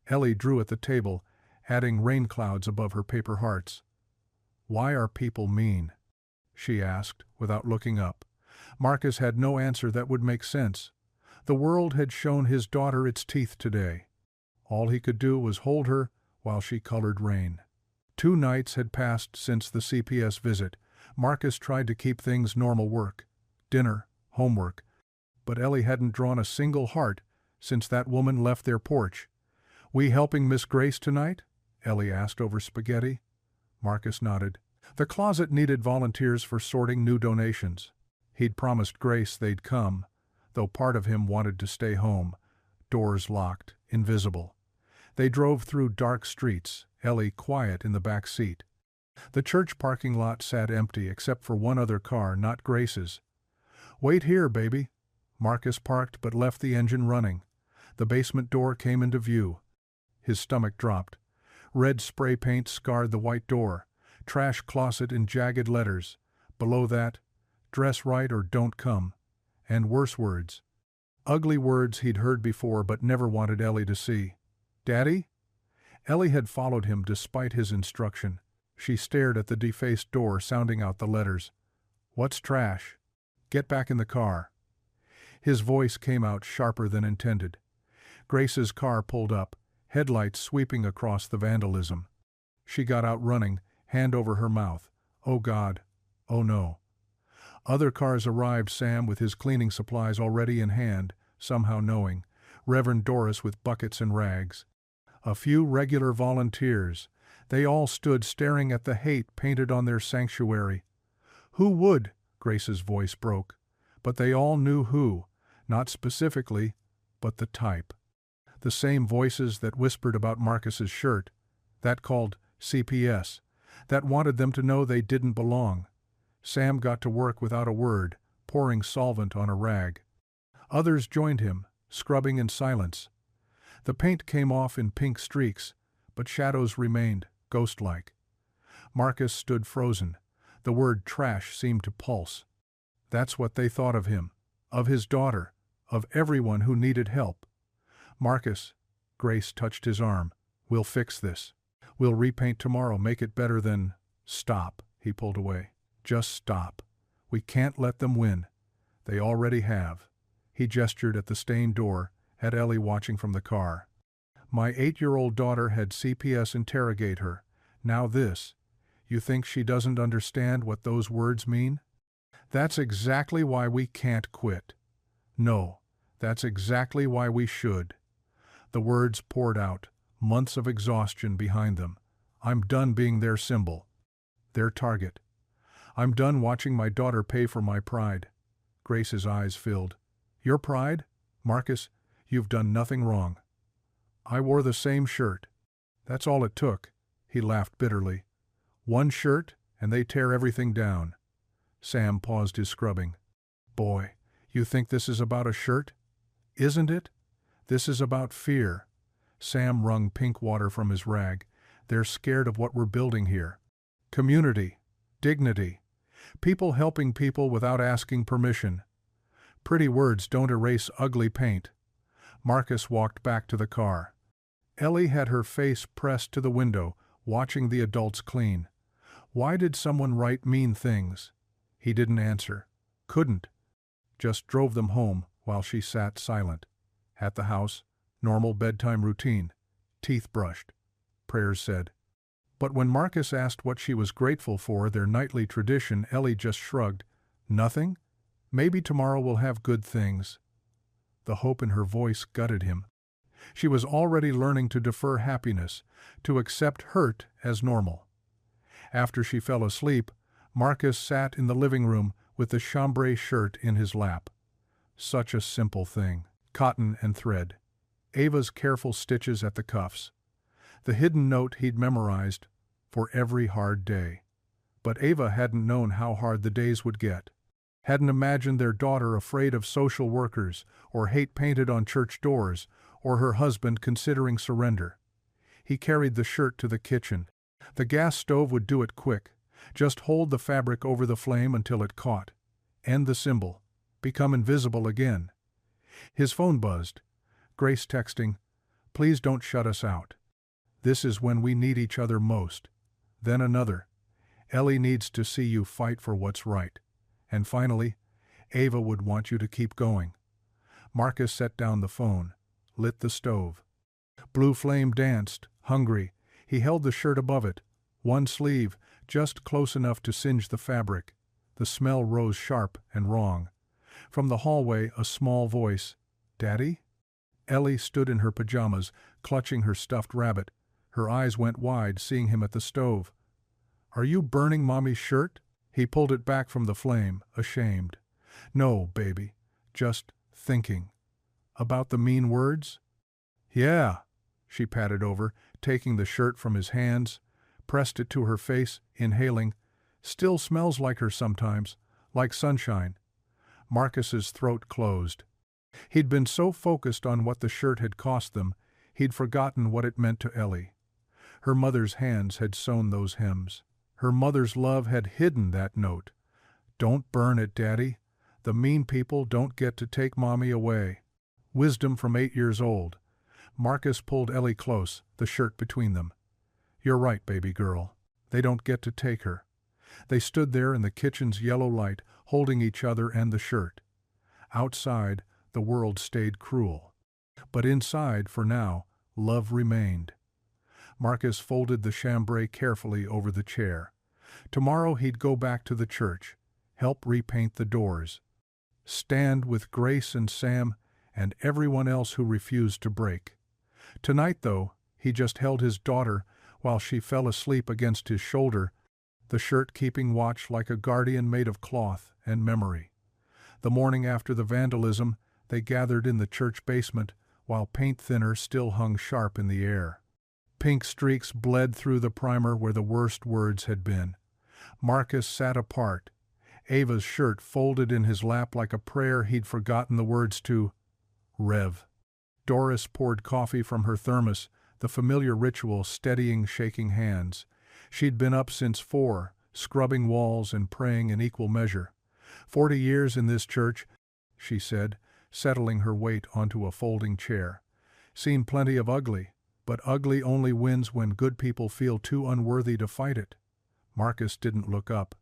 Ellie drew at the table, adding rain clouds above her paper hearts. Why are people mean? She asked, without looking up. Marcus had no answer that would make sense. The world had shown his daughter its teeth today. All he could do was hold her while she colored rain. 2 nights had passed since the CPS visit. Marcus tried to keep things normal: work, dinner, homework. But Ellie hadn't drawn a single heart since that woman left their porch. We helping Miss Grace tonight? Ellie asked over spaghetti. Marcus nodded. The closet needed volunteers for sorting new donations. He'd promised Grace they'd come, though part of him wanted to stay home. Doors locked, invisible. They drove through dark streets, Ellie quiet in the back seat. The church parking lot sat empty except for one other car, not Grace's. Wait here, baby. Marcus parked but left the engine running. The basement door came into view. His stomach dropped. Red spray paint scarred the white door. Trash closet in jagged letters. Below that, dress right or don't come. And worse words. Ugly words he'd heard before but never wanted Ellie to see. Daddy? Ellie had followed him despite his instruction. She stared at the defaced door, sounding out the letters. What's trash? Get back in the car. His voice came out sharper than intended. Grace's car pulled up, headlights sweeping across the vandalism. She got out running, hand over her mouth. Oh God. Oh no. Other cars arrived, Sam with his cleaning supplies already in hand, somehow knowing. Reverend Doris with buckets and rags. A few regular volunteers. They all stood staring at the hate painted on their sanctuary. Who would? Grace's voice broke. But they all knew who. Not specifically, but the type. The same voices that whispered about Marcus's shirt. That called CPS. That wanted them to know they didn't belong. Sam got to work without a word, pouring solvent on a rag. Others joined him, scrubbing in silence. The paint came off in pink streaks, but shadows remained, ghost-like. Marcus stood frozen. The word trash seemed to pulse. That's what they thought of him, of his daughter, of everyone who needed help. Marcus, Grace touched his arm. We'll fix this. We'll repaint tomorrow, make it better than... Stop, he pulled away. Just stop. We can't let them win. They already have. He gestured at the stained door, at Ellie watching from the car. My 8-year-old daughter had CPS interrogate her. Now this. You think she doesn't understand what those words mean? That's exactly why we can't quit. No, that's exactly why we should. The words poured out, months of exhaustion behind them. I'm done being their symbol, their target. I'm done watching my daughter pay for my pride. Grace's eyes filled. Your pride? Marcus, you've done nothing wrong. I wore the same shirt. That's all it took. He laughed bitterly. One shirt, and they tear everything down. Sam paused his scrubbing. Boy, you think this is about a shirt? Isn't it? This is about fear. Sam wrung pink water from his rag. They're scared of what we're building here. Community. Dignity. People helping people without asking permission. Pretty words don't erase ugly paint. Marcus walked back to the car. Ellie had her face pressed to the window, watching the adults clean. Why did someone write mean things? He didn't answer. Couldn't. Just drove them home while she sat silent. At the house, normal bedtime routine. Teeth brushed. Prayers said. But when Marcus asked what she was grateful for, their nightly tradition, Ellie just shrugged. Nothing? Maybe tomorrow we'll have good things. The hope in her voice gutted him. She was already learning to defer happiness, to accept hurt as normal. After she fell asleep, Marcus sat in the living room with the chambray shirt in his lap. Such a simple thing. Cotton and thread. Ava's careful stitches at the cuffs. The hidden note he'd memorized for every hard day. But Ava hadn't known how hard the days would get. Hadn't imagined their daughter afraid of social workers, or hate painted on church doors, or her husband considering surrender. He carried the shirt to the kitchen. The gas stove would do it quick. Just hold the fabric over the flame until it caught. End the symbol. Become invisible again. His phone buzzed. Grace texting, "Please don't shut us out. This is when we need each other most." Then another. "Ellie needs to see you fight for what's right." And finally, "Ava would want you to keep going." Marcus set down the phone, lit the stove. Blue flame danced, hungry. He held the shirt above it, one sleeve, just close enough to singe the fabric. The smell rose sharp and wrong. From the hallway, a small voice, "Daddy?" Ellie stood in her pajamas, clutching her stuffed rabbit. Her eyes went wide, seeing him at the stove. "Are you burning Mommy's shirt?" He pulled it back from the flame, ashamed. "No, baby. Just thinking." "About the mean words?" "Yeah." She patted over, taking the shirt from his hands, pressed it to her face, inhaling. "Still smells like her sometimes, like sunshine." Marcus's throat closed. He'd been so focused on what the shirt had cost them, he'd forgotten what it meant to Ellie. Her mother's hands had sewn those hems. Her mother's love had hidden that note. "Don't burn it, Daddy. The mean people don't get to take Mommy away." Wisdom from 8 years old. Marcus pulled Ellie close, the shirt between them. "You're right, baby girl. They don't get to take her." They stood there in the kitchen's yellow light, holding each other and the shirt. Outside, the world stayed cruel. But inside, for now, love remained. Marcus folded the chambray carefully over the chair. Tomorrow he'd go back to the church, help repaint the doors, stand with Grace and Sam and everyone else who refused to break. Tonight, though, he just held his daughter while she fell asleep against his shoulder, the shirt keeping watch like a guardian made of cloth and memory. The morning after the vandalism, they gathered in the church basement while paint thinner still hung sharp in the air. Pink streaks bled through the primer where the worst words had been. Marcus sat apart, Ava's shirt folded in his lap like a prayer he'd forgotten the words to. Rev. Doris poured coffee from her thermos, the familiar ritual steadying shaking hands. She'd been up since 4, scrubbing walls and praying in equal measure. 40 years in this church, she said, settling her weight onto a folding chair. Seen plenty of ugly, but ugly only wins when good people feel too unworthy to fight it. Marcus didn't look up.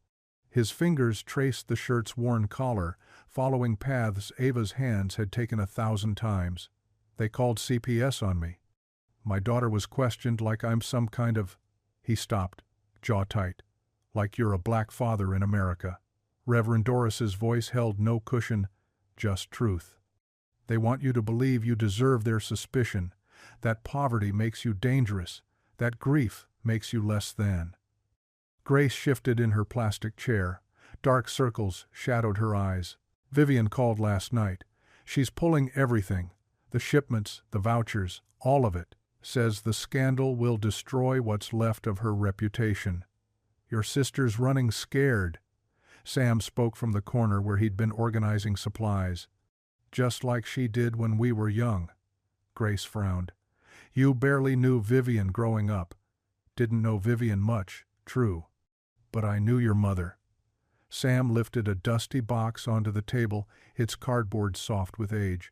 His fingers traced the shirt's worn collar, following paths Ava's hands had taken 1,000 times. They called CPS on me. My daughter was questioned like I'm some kind of... He stopped, jaw tight. Like you're a black father in America. Reverend Doris's voice held no cushion, just truth. They want you to believe you deserve their suspicion, that poverty makes you dangerous, that grief makes you less than. Grace shifted in her plastic chair. Dark circles shadowed her eyes. Vivian called last night. She's pulling everything. The shipments, the vouchers, all of it. Says the scandal will destroy what's left of her reputation. Your sister's running scared. Sam spoke from the corner where he'd been organizing supplies. Just like she did when we were young. Grace frowned. You barely knew Vivian growing up. Didn't know Vivian much, true. But I knew your mother. Sam lifted a dusty box onto the table, its cardboard soft with age.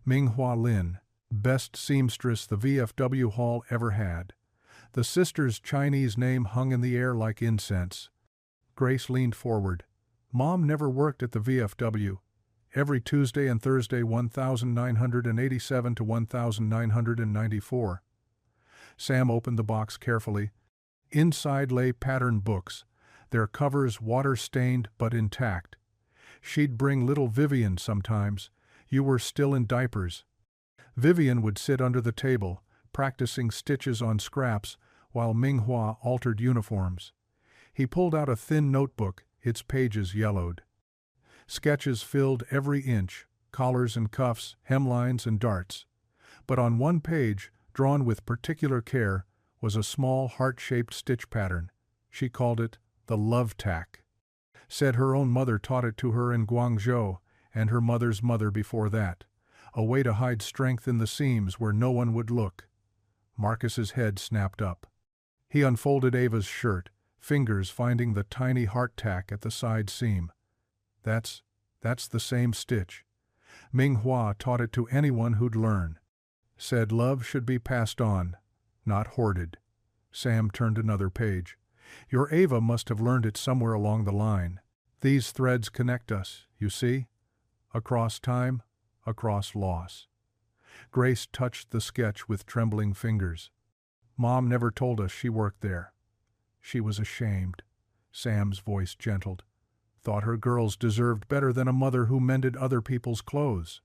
Minghua Lin, best seamstress the VFW Hall ever had. The sister's Chinese name hung in the air like incense. Grace leaned forward. Mom never worked at the VFW. Every Tuesday and Thursday 1987 to 1994. Sam opened the box carefully. Inside lay pattern books, their covers water-stained but intact. She'd bring little Vivian sometimes. You were still in diapers. Vivian would sit under the table, practicing stitches on scraps, while Minghua altered uniforms. He pulled out a thin notebook, its pages yellowed. Sketches filled every inch, collars and cuffs, hemlines and darts. But on one page, drawn with particular care, was a small heart-shaped stitch pattern. She called it the love tack. Said her own mother taught it to her in Guangzhou, and her mother's mother before that. A way to hide strength in the seams where no one would look. Marcus's head snapped up. He unfolded Ava's shirt, fingers finding the tiny heart tack at the side seam. That's the same stitch. Minghua taught it to anyone who'd learn. Said love should be passed on, not hoarded. Sam turned another page. Your Ava must have learned it somewhere along the line. These threads connect us, you see? Across time, across loss. Grace touched the sketch with trembling fingers. Mom never told us she worked there. She was ashamed. Sam's voice gentled. Thought her girls deserved better than a mother who mended other people's clothes.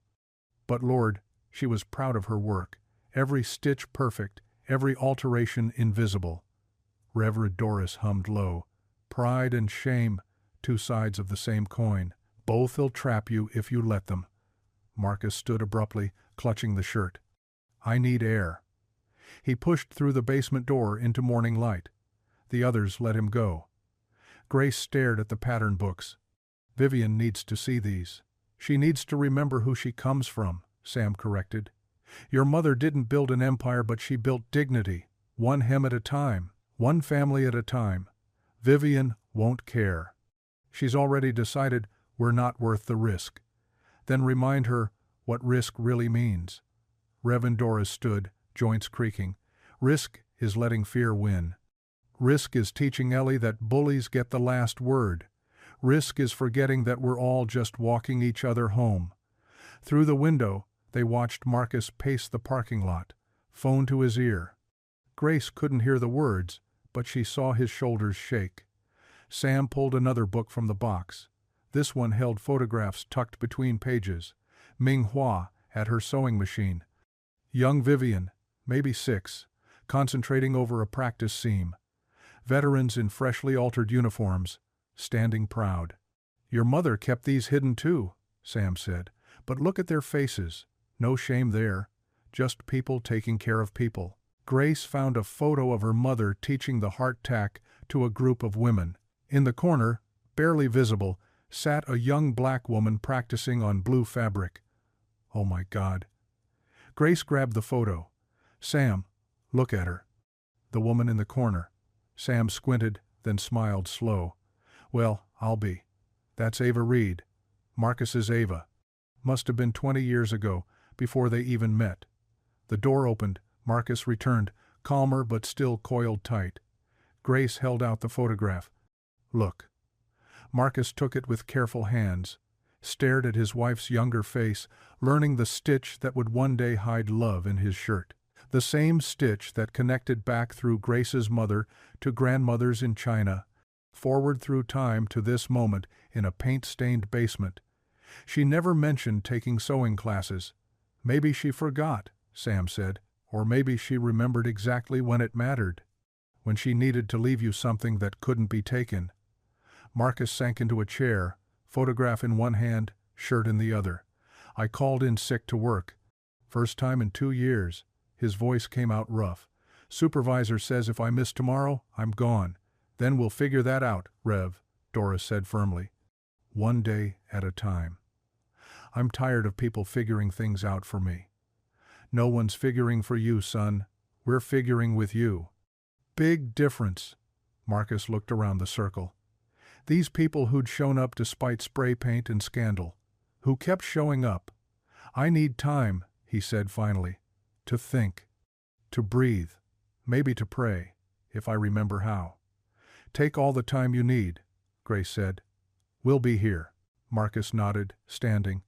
But Lord, she was proud of her work. Every stitch perfect, every alteration invisible. Reverend Doris hummed low. Pride and shame, two sides of the same coin. Both'll trap you if you let them. Marcus stood abruptly, clutching the shirt. I need air. He pushed through the basement door into morning light. The others let him go. Grace stared at the pattern books. Vivian needs to see these. She needs to remember who she comes from, Sam corrected. Your mother didn't build an empire, but she built dignity, one hem at a time, one family at a time. Vivian won't care. She's already decided we're not worth the risk. Then remind her what risk really means. Reverend Doris stood, joints creaking. Risk is letting fear win. Risk is teaching Ellie that bullies get the last word. Risk is forgetting that we're all just walking each other home. Through the window, they watched Marcus pace the parking lot, phone to his ear. Grace couldn't hear the words, but she saw his shoulders shake. Sam pulled another book from the box. This one held photographs tucked between pages. Minghua at her sewing machine. Young Vivian, maybe 6, concentrating over a practice seam. Veterans in freshly altered uniforms, standing proud. Your mother kept these hidden too, Sam said. But look at their faces. No shame there. Just people taking care of people. Grace found a photo of her mother teaching the heart tack to a group of women. In the corner, barely visible, sat a young black woman practicing on blue fabric. Oh my God. Grace grabbed the photo. Sam, look at her. The woman in the corner. Sam squinted, then smiled slow. Well, I'll be. That's Ava Reed. Marcus's Ava. Must have been 20 years ago, before they even met. The door opened. Marcus returned, calmer but still coiled tight. Grace held out the photograph. Look. Marcus took it with careful hands, stared at his wife's younger face, learning the stitch that would one day hide love in his shirt. The same stitch that connected back through Grace's mother to grandmothers in China, forward through time to this moment in a paint-stained basement. She never mentioned taking sewing classes. Maybe she forgot, Sam said, or maybe she remembered exactly when it mattered. When she needed to leave you something that couldn't be taken. Marcus sank into a chair, photograph in one hand, shirt in the other. I called in sick to work. First time in 2 years. His voice came out rough. Supervisor says if I miss tomorrow, I'm gone. Then we'll figure that out, Rev, Doris said firmly. One day at a time. I'm tired of people figuring things out for me. No one's figuring for you, son. We're figuring with you. Big difference. Marcus looked around the circle. These people who'd shown up despite spray paint and scandal. Who kept showing up. I need time, he said finally. To think. To breathe. Maybe to pray, if I remember how. Take all the time you need, Grace said. We'll be here. Marcus nodded, standing.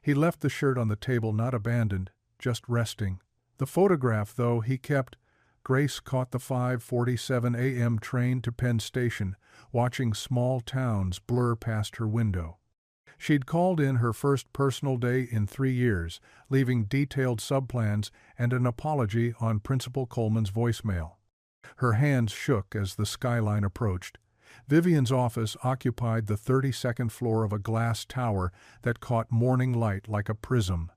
He left the shirt on the table, not abandoned, just resting. The photograph, though, he kept. Grace caught the 5:47 a.m. train to Penn Station, watching small towns blur past her window. She'd called in her first personal day in 3 years, leaving detailed subplans and an apology on Principal Coleman's voicemail. Her hands shook as the skyline approached. Vivian's office occupied the 32nd floor of a glass tower that caught morning light like a prism.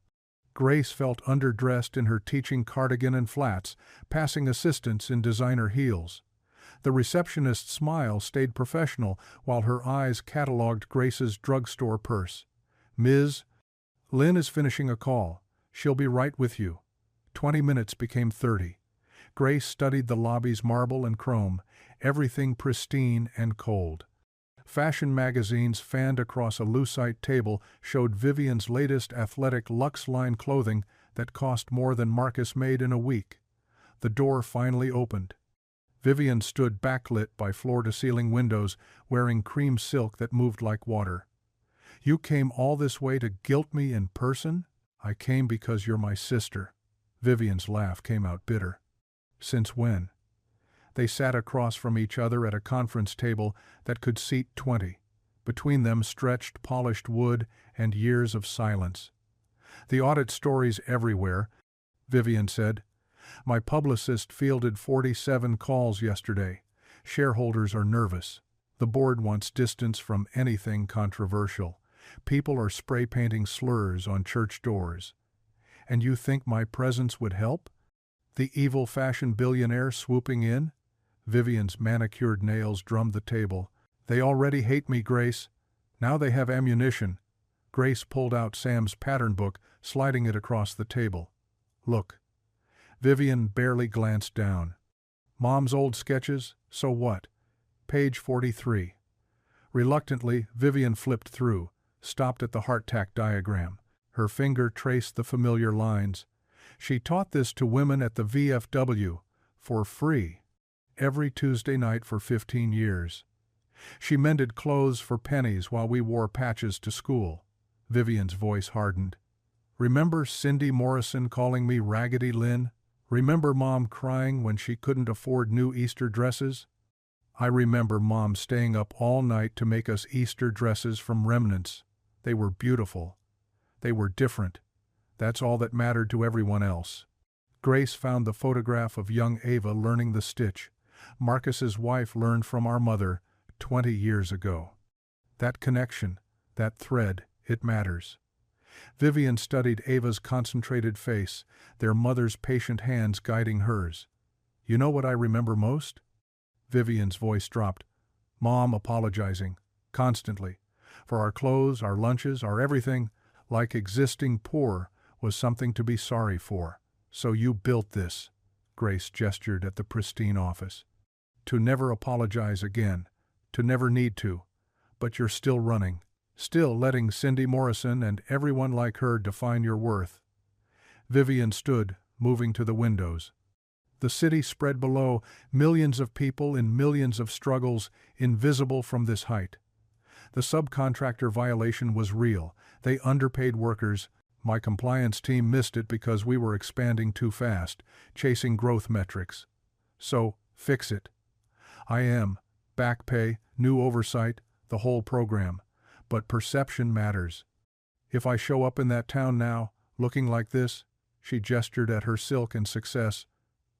Grace felt underdressed in her teaching cardigan and flats, passing assistants in designer heels. The receptionist's smile stayed professional while her eyes catalogued Grace's drugstore purse. Ms. Lynn is finishing a call. She'll be right with you. 20 minutes became 30. Grace studied the lobby's marble and chrome, everything pristine and cold. Fashion magazines fanned across a lucite table showed Vivian's latest athletic Luxe line clothing that cost more than Marcus made in a week. The door finally opened. Vivian stood backlit by floor-to-ceiling windows, wearing cream silk that moved like water. You came all this way to guilt me in person? I came because you're my sister. Vivian's laugh came out bitter. Since when? They sat across from each other at a conference table that could seat 20. Between them stretched polished wood and years of silence. The audit stories everywhere, Vivian said. My publicist fielded 47 calls yesterday. Shareholders are nervous. The board wants distance from anything controversial. People are spray painting slurs on church doors. And you think my presence would help? The evil fashion billionaire swooping in? Vivian's manicured nails drummed the table. They already hate me, Grace. Now they have ammunition. Grace pulled out Sam's pattern book, sliding it across the table. Look. Vivian barely glanced down. Mom's old sketches, so what? Page 43. Reluctantly, Vivian flipped through, stopped at the heart-tack diagram. Her finger traced the familiar lines. She taught this to women at the VFW, for free, every Tuesday night for 15 years. She mended clothes for pennies while we wore patches to school. Vivian's voice hardened. Remember Cindy Morrison calling me Raggedy Lynn? Remember Mom crying when she couldn't afford new Easter dresses? I remember Mom staying up all night to make us Easter dresses from remnants. They were beautiful. They were different. That's all that mattered to everyone else. Grace found the photograph of young Ava learning the stitch. Marcus's wife learned from our mother 20 years ago. That connection, that thread, it matters. Vivian studied Ava's concentrated face, their mother's patient hands guiding hers. You know what I remember most? Vivian's voice dropped. Mom apologizing, constantly. For our clothes, our lunches, our everything, like existing poor, was something to be sorry for. So you built this. Grace gestured at the pristine office. To never apologize again. To never need to. But you're still running. Still letting Cindy Morrison and everyone like her define your worth. Vivian stood, moving to the windows. The city spread below, millions of people in millions of struggles, invisible from this height. The subcontractor violation was real. They underpaid workers. My compliance team missed it because we were expanding too fast, chasing growth metrics. So, fix it. I am. Back pay, new oversight, the whole program. But perception matters. If I show up in that town now, looking like this, she gestured at her silk and success,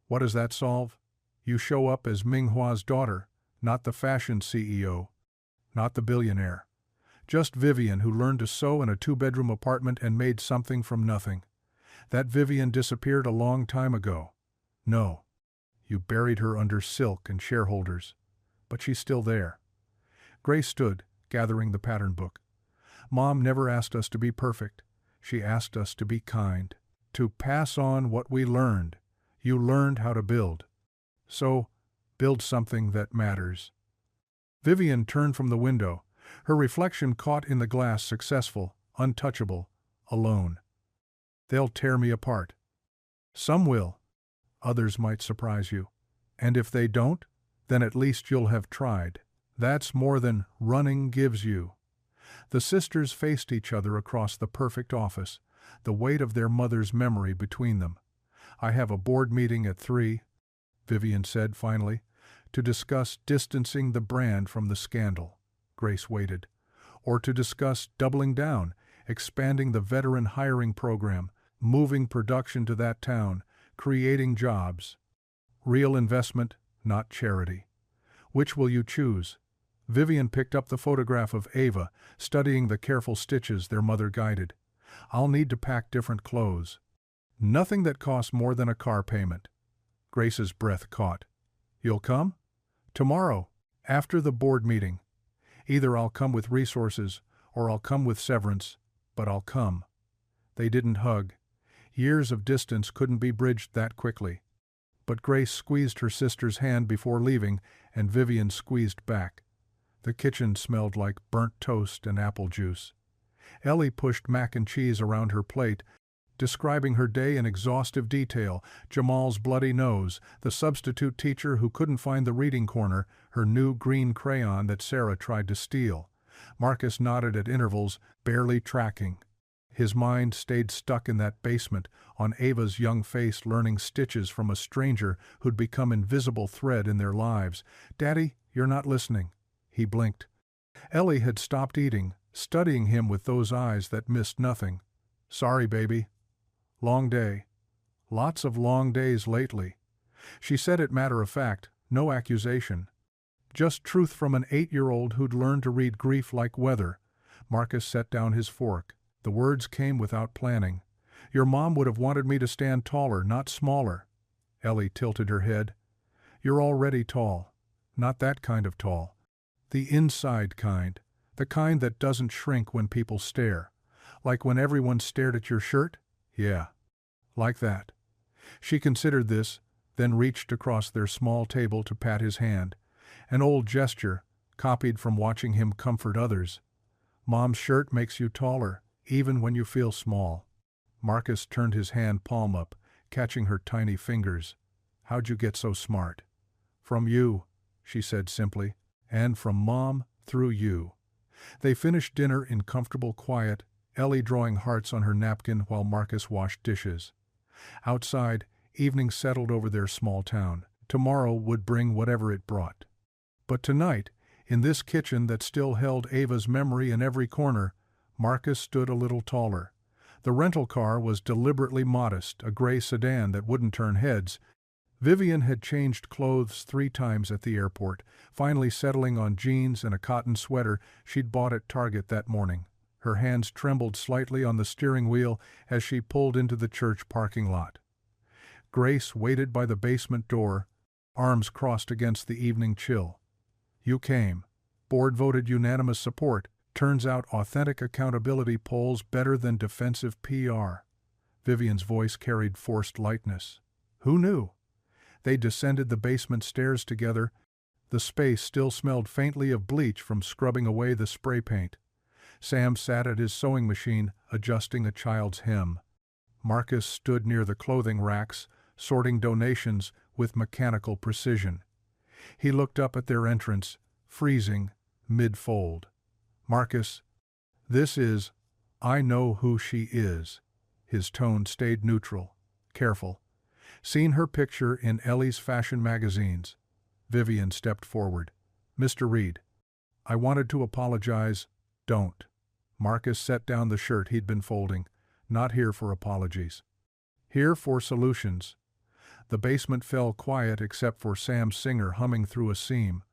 what does that solve? You show up as Ming Hua's daughter, not the fashion CEO, not the billionaire. Just Vivian who learned to sew in a 2-bedroom apartment and made something from nothing. That Vivian disappeared a long time ago. No. You buried her under silk and shareholders. But she's still there. Grace stood, gathering the pattern book. Mom never asked us to be perfect. She asked us to be kind. To pass on what we learned. You learned how to build. So, build something that matters. Vivian turned from the window. Her reflection caught in the glass, successful, untouchable, alone. They'll tear me apart. Some will. Others might surprise you. And if they don't, then at least you'll have tried. That's more than running gives you. The sisters faced each other across the perfect office, the weight of their mother's memory between them. I have a board meeting at 3, Vivian said finally, to discuss distancing the brand from the scandal. Grace waited. Or to discuss doubling down, expanding the veteran hiring program, moving production to that town, creating jobs. Real investment, not charity. Which will you choose? Vivian picked up the photograph of Ava, studying the careful stitches their mother guided. I'll need to pack different clothes. Nothing that costs more than a car payment. Grace's breath caught. You'll come? Tomorrow, after the board meeting. Either I'll come with resources, or I'll come with severance, but I'll come. They didn't hug. Years of distance couldn't be bridged that quickly. But Grace squeezed her sister's hand before leaving, and Vivian squeezed back. The kitchen smelled like burnt toast and apple juice. Ellie pushed mac and cheese around her plate, describing her day in exhaustive detail, Jamal's bloody nose, the substitute teacher who couldn't find the reading corner, her new green crayon that Sarah tried to steal. Marcus nodded at intervals, barely tracking. His mind stayed stuck in that basement, on Ava's young face learning stitches from a stranger who'd become invisible thread in their lives. Daddy, you're not listening. He blinked. Ellie had stopped eating, studying him with those eyes that missed nothing. Sorry, baby. Long day. Lots of long days lately. She said it matter of fact, no accusation. Just truth from an 8-year-old who'd learned to read grief like weather. Marcus set down his fork. The words came without planning. Your mom would have wanted me to stand taller, not smaller. Ellie tilted her head. You're already tall. Not that kind of tall. The inside kind. The kind that doesn't shrink when people stare. Like when everyone stared at your shirt? Yeah. Like that. She considered this, then reached across their small table to pat his hand. An old gesture, copied from watching him comfort others. Mom's shirt makes you taller, even when you feel small. Marcus turned his hand palm up, catching her tiny fingers. How'd you get so smart? From you, she said simply, and from Mom through you. They finished dinner in comfortable quiet, Ellie drawing hearts on her napkin while Marcus washed dishes. Outside, evening settled over their small town. Tomorrow would bring whatever it brought. But tonight, in this kitchen that still held Ava's memory in every corner, Marcus stood a little taller. The rental car was deliberately modest, a gray sedan that wouldn't turn heads. Vivian had changed clothes 3 times at the airport, finally settling on jeans and a cotton sweater she'd bought at Target that morning. Her hands trembled slightly on the steering wheel as she pulled into the church parking lot. Grace waited by the basement door, arms crossed against the evening chill. You came. Board voted unanimous support, Turns out authentic accountability polls better than defensive PR. Vivian's voice carried forced lightness. Who knew? They descended the basement stairs together. The space still smelled faintly of bleach from scrubbing away the spray paint. Sam sat at his sewing machine, adjusting a child's hem. Marcus stood near the clothing racks, sorting donations with mechanical precision. He looked up at their entrance, freezing, mid-fold. Marcus, this is, I know who she is. His tone stayed neutral, careful. Seen her picture in Ellie's fashion magazines. Vivian stepped forward. Mr. Reed, I wanted to apologize. Don't. Marcus set down the shirt he'd been folding. Not here for apologies. Here for solutions. The basement fell quiet except for Sam Singer humming through a seam.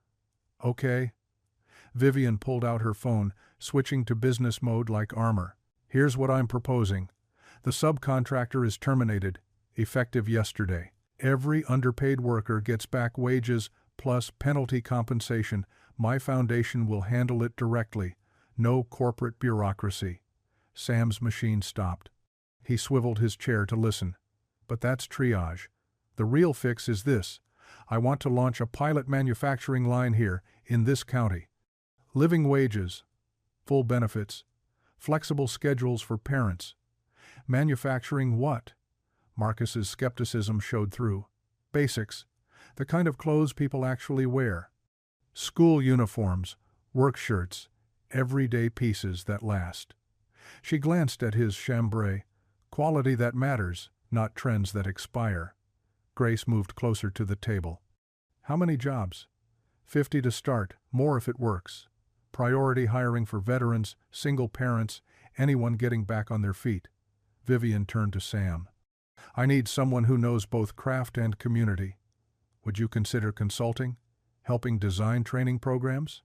Okay. Vivian pulled out her phone, switching to business mode like armor. Here's what I'm proposing. The subcontractor is terminated, effective yesterday. Every underpaid worker gets back wages plus penalty compensation. My foundation will handle it directly. No corporate bureaucracy. Sam's machine stopped. He swiveled his chair to listen. But that's triage. The real fix is this. I want to launch a pilot manufacturing line here, in this county. Living wages, full benefits, flexible schedules for parents. Manufacturing what? Marcus's skepticism showed through. Basics, the kind of clothes people actually wear. School uniforms, work shirts, everyday pieces that last. She glanced at his chambray. Quality that matters, not trends that expire. Grace moved closer to the table. How many jobs? 50 to start, more if it works. Priority hiring for veterans, single parents, anyone getting back on their feet. Vivian turned to Sam. I need someone who knows both craft and community. Would you consider consulting? Helping design training programs?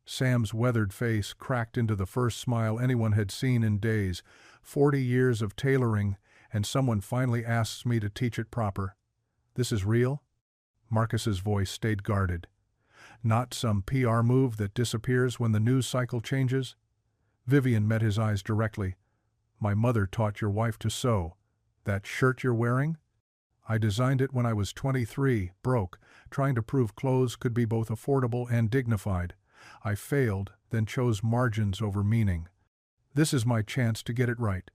Sam's weathered face cracked into the first smile anyone had seen in days. 40 years of tailoring, and someone finally asks me to teach it proper. This is real? Marcus's voice stayed guarded. Not some PR move that disappears when the news cycle changes? Vivian met his eyes directly. My mother taught your wife to sew. That shirt you're wearing? I designed it when I was 23, broke, trying to prove clothes could be both affordable and dignified. I failed, then chose margins over meaning. This is my chance to get it right.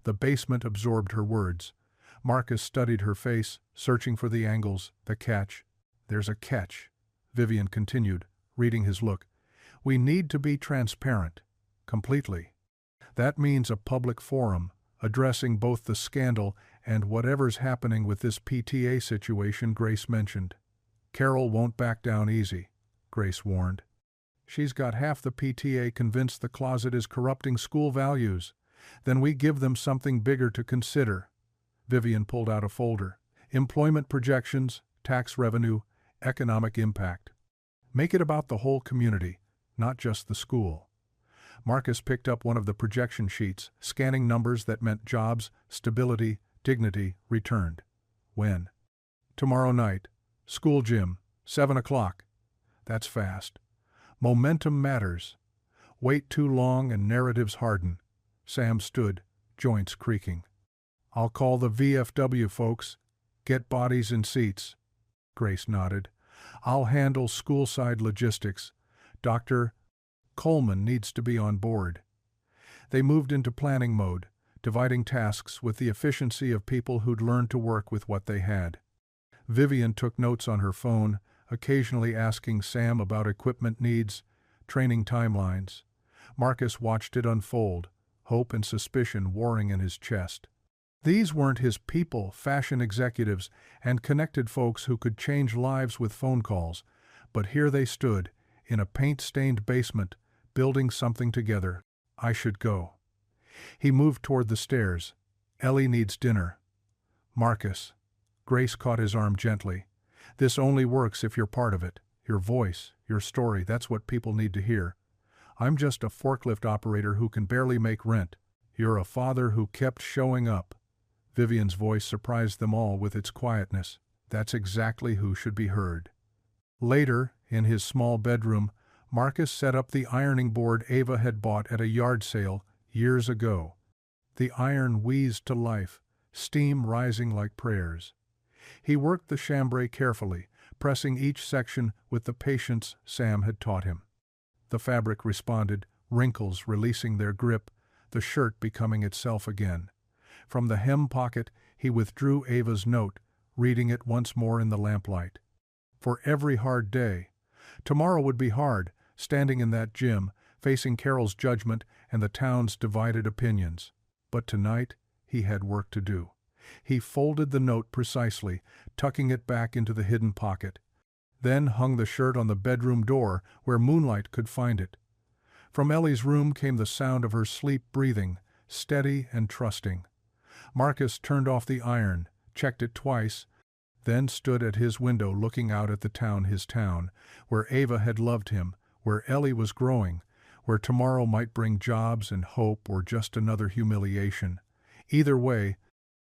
The basement absorbed her words. Marcus studied her face, searching for the angles, the catch. There's a catch, Vivian continued, reading his look. We need to be transparent. Completely. That means a public forum, addressing both the scandal and whatever's happening with this PTA situation Grace mentioned. Carol won't back down easy, Grace warned. She's got half the PTA convinced the closet is corrupting school values. Then we give them something bigger to consider. Vivian pulled out a folder. Employment projections, tax revenue, economic impact. Make it about the whole community, not just the school. Marcus picked up one of the projection sheets, scanning numbers that meant jobs, stability, dignity, returned. When? Tomorrow night. School gym, 7 o'clock. That's fast. Momentum matters. Wait too long and narratives harden. Sam stood, joints creaking. I'll call the VFW folks. Get bodies in seats. Grace nodded. I'll handle school-side logistics. Dr. Coleman needs to be on board. They moved into planning mode, dividing tasks with the efficiency of people who'd learned to work with what they had. Vivian took notes on her phone, occasionally asking Sam about equipment needs, training timelines. Marcus watched it unfold, hope and suspicion warring in his chest. These weren't his people, fashion executives, and connected folks who could change lives with phone calls, but here they stood, in a paint-stained basement, building something together. I should go. He moved toward the stairs. Ellie needs dinner. Marcus. Grace caught his arm gently. This only works if you're part of it. Your voice, your story, that's what people need to hear. I'm just a forklift operator who can barely make rent. You're a father who kept showing up. Vivian's voice surprised them all with its quietness. That's exactly who should be heard. Later, in his small bedroom, Marcus set up the ironing board Ava had bought at a yard sale years ago. The iron wheezed to life, steam rising like prayers. He worked the chambray carefully, pressing each section with the patience Sam had taught him. The fabric responded, wrinkles releasing their grip, the shirt becoming itself again. From the hem pocket, he withdrew Ava's note, reading it once more in the lamplight. For every hard day. Tomorrow would be hard, standing in that gym, facing Carol's judgment and the town's divided opinions. But tonight, he had work to do. He folded the note precisely, tucking it back into the hidden pocket. Then hung the shirt on the bedroom door where moonlight could find it. From Ellie's room came the sound of her sleep breathing, steady and trusting. Marcus turned off the iron, checked it twice, then stood at his window looking out at the town, his town, where Ava had loved him, where Ellie was growing, where tomorrow might bring jobs and hope or just another humiliation. Either way,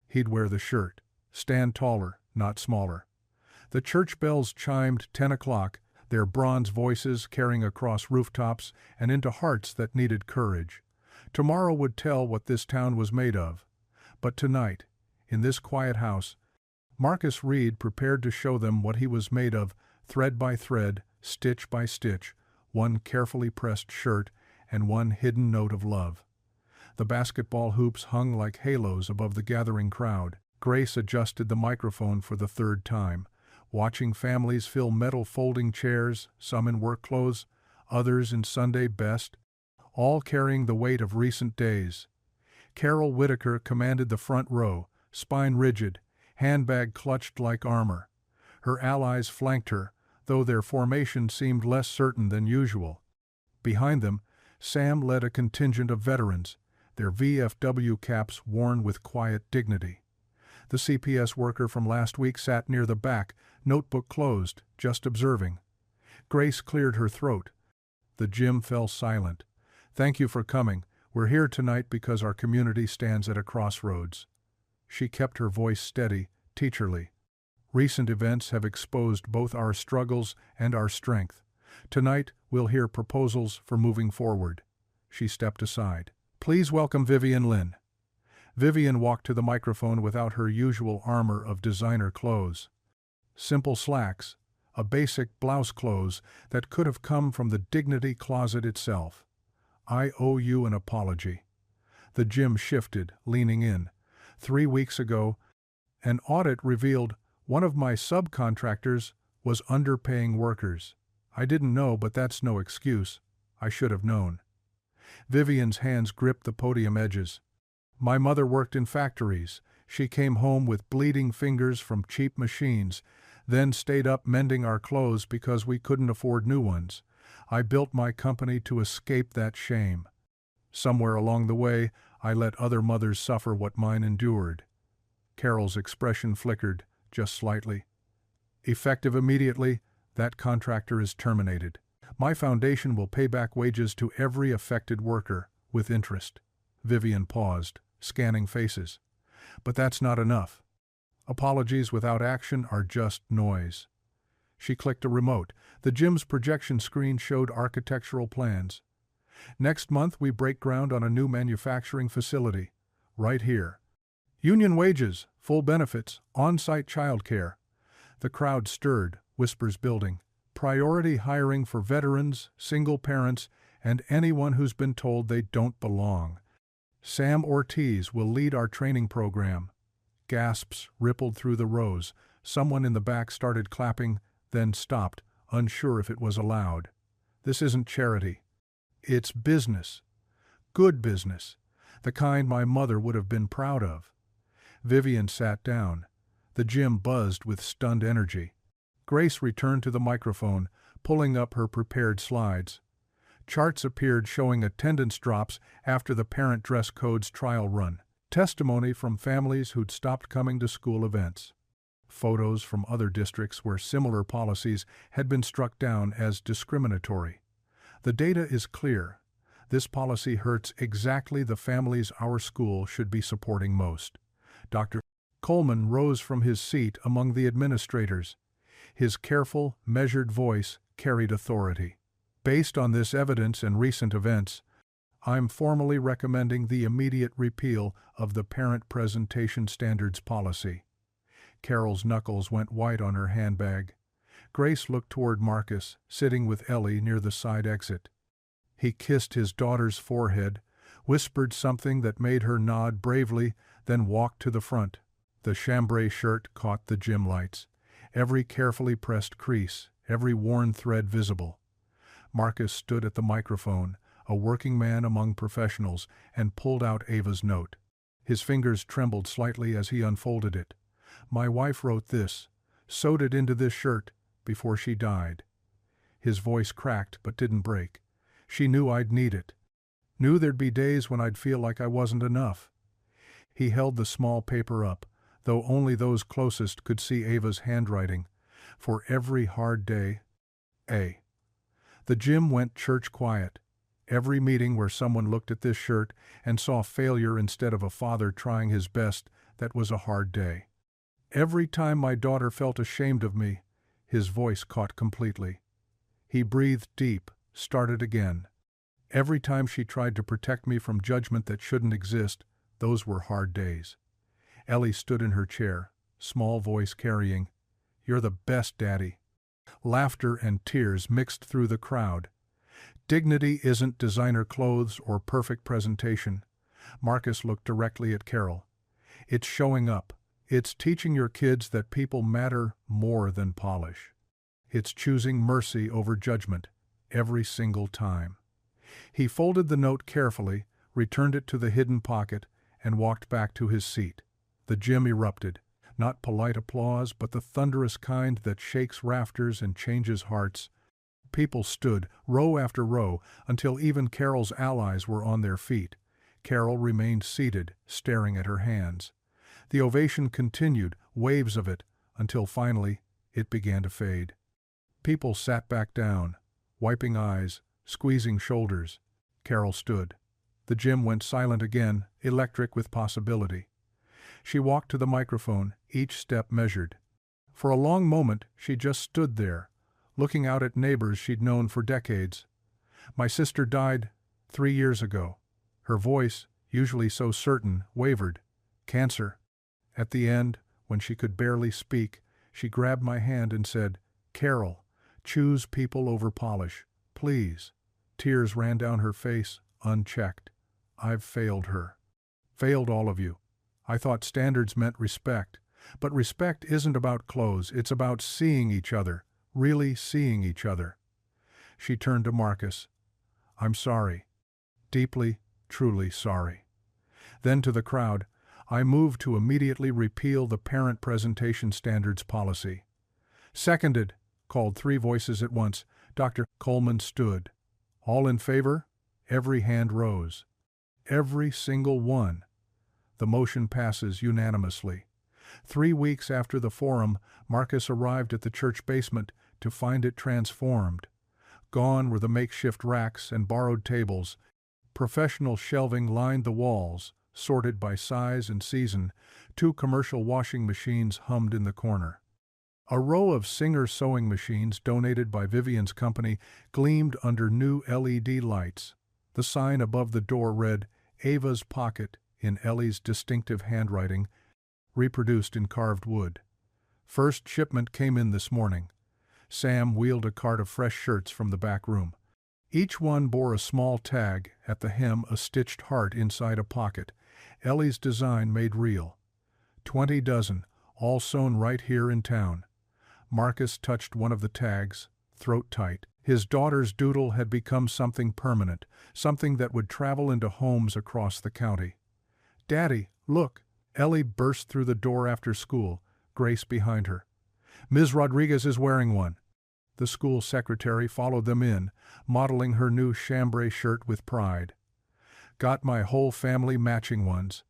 he'd wear the shirt, stand taller, not smaller. The church bells chimed 10 o'clock, their bronze voices carrying across rooftops and into hearts that needed courage. Tomorrow would tell what this town was made of. But tonight, in this quiet house, Marcus Reed prepared to show them what he was made of, thread by thread, stitch by stitch, one carefully pressed shirt and one hidden note of love. The basketball hoops hung like halos above the gathering crowd. Grace adjusted the microphone for the third time, watching families fill metal folding chairs, some in work clothes, others in Sunday best, all carrying the weight of recent days. Carol Whitaker commanded the front row, spine rigid, handbag clutched like armor. Her allies flanked her, though their formation seemed less certain than usual. Behind them, Sam led a contingent of veterans, their VFW caps worn with quiet dignity. The CPS worker from last week sat near the back, notebook closed, just observing. Grace cleared her throat. The gym fell silent. "Thank you for coming. We're here tonight because our community stands at a crossroads." She kept her voice steady, teacherly. "Recent events have exposed both our struggles and our strength. Tonight, we'll hear proposals for moving forward." She stepped aside. "Please welcome Vivian Lynn." Vivian walked to the microphone without her usual armor of designer clothes. Simple slacks, a basic blouse clothes that could have come from the dignity closet itself. "I owe you an apology." The gym shifted, leaning in. 3 weeks ago, an audit revealed one of my subcontractors was underpaying workers. I didn't know, but that's no excuse. I should have known. Vivian's hands gripped the podium edges. "My mother worked in factories. She came home with bleeding fingers from cheap machines, then stayed up mending our clothes because we couldn't afford new ones. I built my company to escape that shame. Somewhere along the way, I let other mothers suffer what mine endured." Carol's expression flickered, just slightly. "Effective immediately, that contractor is terminated. My foundation will pay back wages to every affected worker, with interest." Vivian paused, scanning faces. "But that's not enough. Apologies without action are just noise." She clicked a remote. The gym's projection screen showed architectural plans. "Next month we break ground on a new manufacturing facility. Right here. Union wages, full benefits, on-site childcare." The crowd stirred, whispers building. "Priority hiring for veterans, single parents, and anyone who's been told they don't belong. Sam Ortiz will lead our training program." Gasps rippled through the rows. Someone in the back started clapping, then stopped, unsure if it was allowed. "This isn't charity. It's business. Good business. The kind my mother would have been proud of." Vivian sat down. The gym buzzed with stunned energy. Grace returned to the microphone, pulling up her prepared slides. Charts appeared showing attendance drops after the parent dress code's trial run. Testimony from families who'd stopped coming to school events. Photos from other districts where similar policies had been struck down as discriminatory. The data is clear. This policy hurts exactly the families our school should be supporting most. Dr. Coleman rose from his seat among the administrators. His careful, measured voice carried authority. Based on this evidence and recent events, I'm formally recommending the immediate repeal of the Parent Presentation Standards Policy. Carol's knuckles went white on her handbag. Grace looked toward Marcus, sitting with Ellie near the side exit. He kissed his daughter's forehead, whispered something that made her nod bravely, then walked to the front. The chambray shirt caught the gym lights, every carefully pressed crease, every worn thread visible. Marcus stood at the microphone, a working man among professionals, and pulled out Ava's note. His fingers trembled slightly as he unfolded it. "My wife wrote this, sewed it into this shirt, before she died." His voice cracked but didn't break. "She knew I'd need it. Knew there'd be days when I'd feel like I wasn't enough." He held the small paper up, though only those closest could see Ava's handwriting. "For every hard day, A." The gym went church quiet. Every meeting where someone looked at this shirt and saw failure instead of a father trying his best, that was a hard day. "Every time my daughter felt ashamed of me," his voice caught completely. He breathed deep, started again. "Every time she tried to protect me from judgment that shouldn't exist, those were hard days." Ellie stood in her chair, small voice carrying, "You're the best, Daddy." Laughter and tears mixed through the crowd. Dignity isn't designer clothes or perfect presentation. Marcus looked directly at Carol. "It's showing up. It's teaching your kids that people matter more than polish. It's choosing mercy over judgment, every single time." He folded the note carefully, returned it to the hidden pocket, and walked back to his seat. The gym erupted. Not polite applause, but the thunderous kind that shakes rafters and changes hearts. People stood, row after row, until even Carol's allies were on their feet. Carol remained seated, staring at her hands. The ovation continued, waves of it, until finally it began to fade. People sat back down, wiping eyes, squeezing shoulders. Carol stood. The gym went silent again, electric with possibility. She walked to the microphone, each step measured. For a long moment she just stood there, looking out at neighbors she'd known for decades. "My sister died 3 years ago." Her voice, usually so certain, wavered. "Cancer." At the end, when she could barely speak, she grabbed my hand and said, "Carol, choose people over polish, please." Tears ran down her face, unchecked. "I've failed her. Failed all of you. I thought standards meant respect. But respect isn't about clothes, it's about seeing each other, really seeing each other." She turned to Marcus. "I'm sorry. Deeply, truly sorry." Then to the crowd, "I move to immediately repeal the Parent Presentation Standards Policy." "Seconded," called 3 voices at once. Dr. Coleman stood. "All in favor?" Every hand rose. Every single one. The motion passes unanimously. 3 weeks after the forum, Marcus arrived at the church basement to find it transformed. Gone were the makeshift racks and borrowed tables. Professional shelving lined the walls, sorted by size and season. 2 commercial washing machines hummed in the corner. A row of Singer sewing machines donated by Vivian's company gleamed under new LED lights. The sign above the door read, "Ava's Pocket," in Ellie's distinctive handwriting, reproduced in carved wood. First shipment came in this morning. Sam wheeled a cart of fresh shirts from the back room. Each one bore a small tag, at the hem a stitched heart inside a pocket. Ellie's design made real. 20 dozen, all sewn right here in town. Marcus touched one of the tags, throat tight. His daughter's doodle had become something permanent, something that would travel into homes across the county. "Daddy, look!" Ellie burst through the door after school, Grace behind her. "Ms. Rodriguez is wearing one." The school secretary followed them in, modeling her new chambray shirt with pride. "Got my whole family matching ones.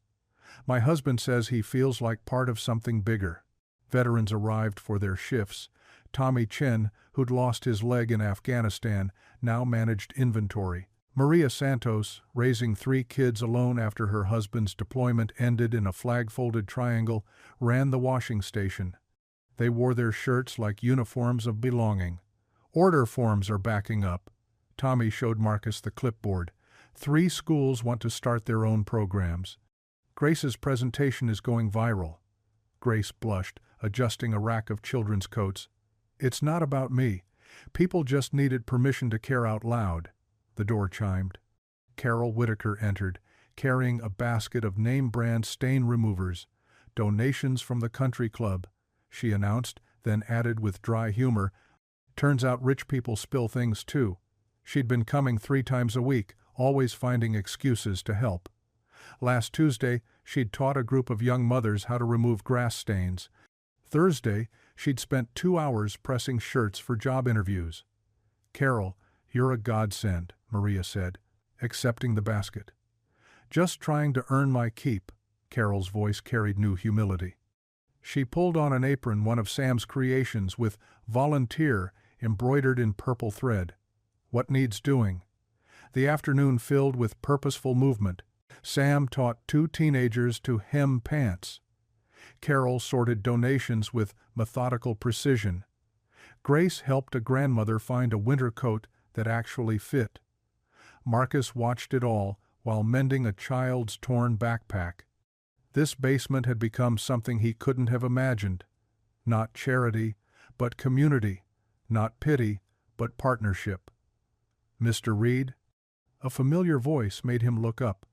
My husband says he feels like part of something bigger." Veterans arrived for their shifts. Tommy Chen, who'd lost his leg in Afghanistan, now managed inventory. Maria Santos, raising 3 kids alone after her husband's deployment ended in a flag-folded triangle, ran the washing station. They wore their shirts like uniforms of belonging. "Order forms are backing up." Tommy showed Marcus the clipboard. 3 schools want to start their own programs. Grace's presentation is going viral. Grace blushed, adjusting a rack of children's coats. It's not about me. People just needed permission to care out loud. The door chimed. Carol Whitaker entered, carrying a basket of name-brand stain removers. Donations from the country club, she announced, then added with dry humor, turns out rich people spill things too. She'd been coming 3 times a week, always finding excuses to help. Last Tuesday, she'd taught a group of young mothers how to remove grass stains. Thursday, she'd spent 2 hours pressing shirts for job interviews. Carol, you're a godsend, Maria said, accepting the basket. Just trying to earn my keep, Carol's voice carried new humility. She pulled on an apron, one of Sam's creations, with "Volunteer" embroidered in purple thread. What needs doing? The afternoon filled with purposeful movement. Sam taught 2 teenagers to hem pants. Carol sorted donations with methodical precision. Grace helped a grandmother find a winter coat that actually fit. Marcus watched it all while mending a child's torn backpack. This basement had become something he couldn't have imagined. Not charity, but community. Not pity, but partnership. Mr. Reed? A familiar voice made him look up.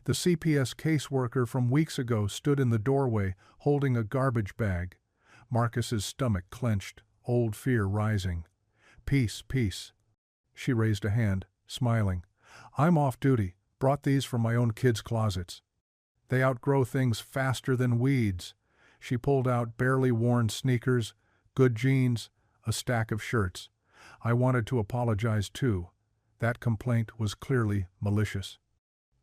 The CPS caseworker from weeks ago stood in the doorway, holding a garbage bag. Marcus's stomach clenched, old fear rising. Peace, peace. She raised a hand, smiling. I'm off duty, brought these from my own kids' closets. They outgrow things faster than weeds. She pulled out barely worn sneakers, good jeans, a stack of shirts. I wanted to apologize too. That complaint was clearly malicious.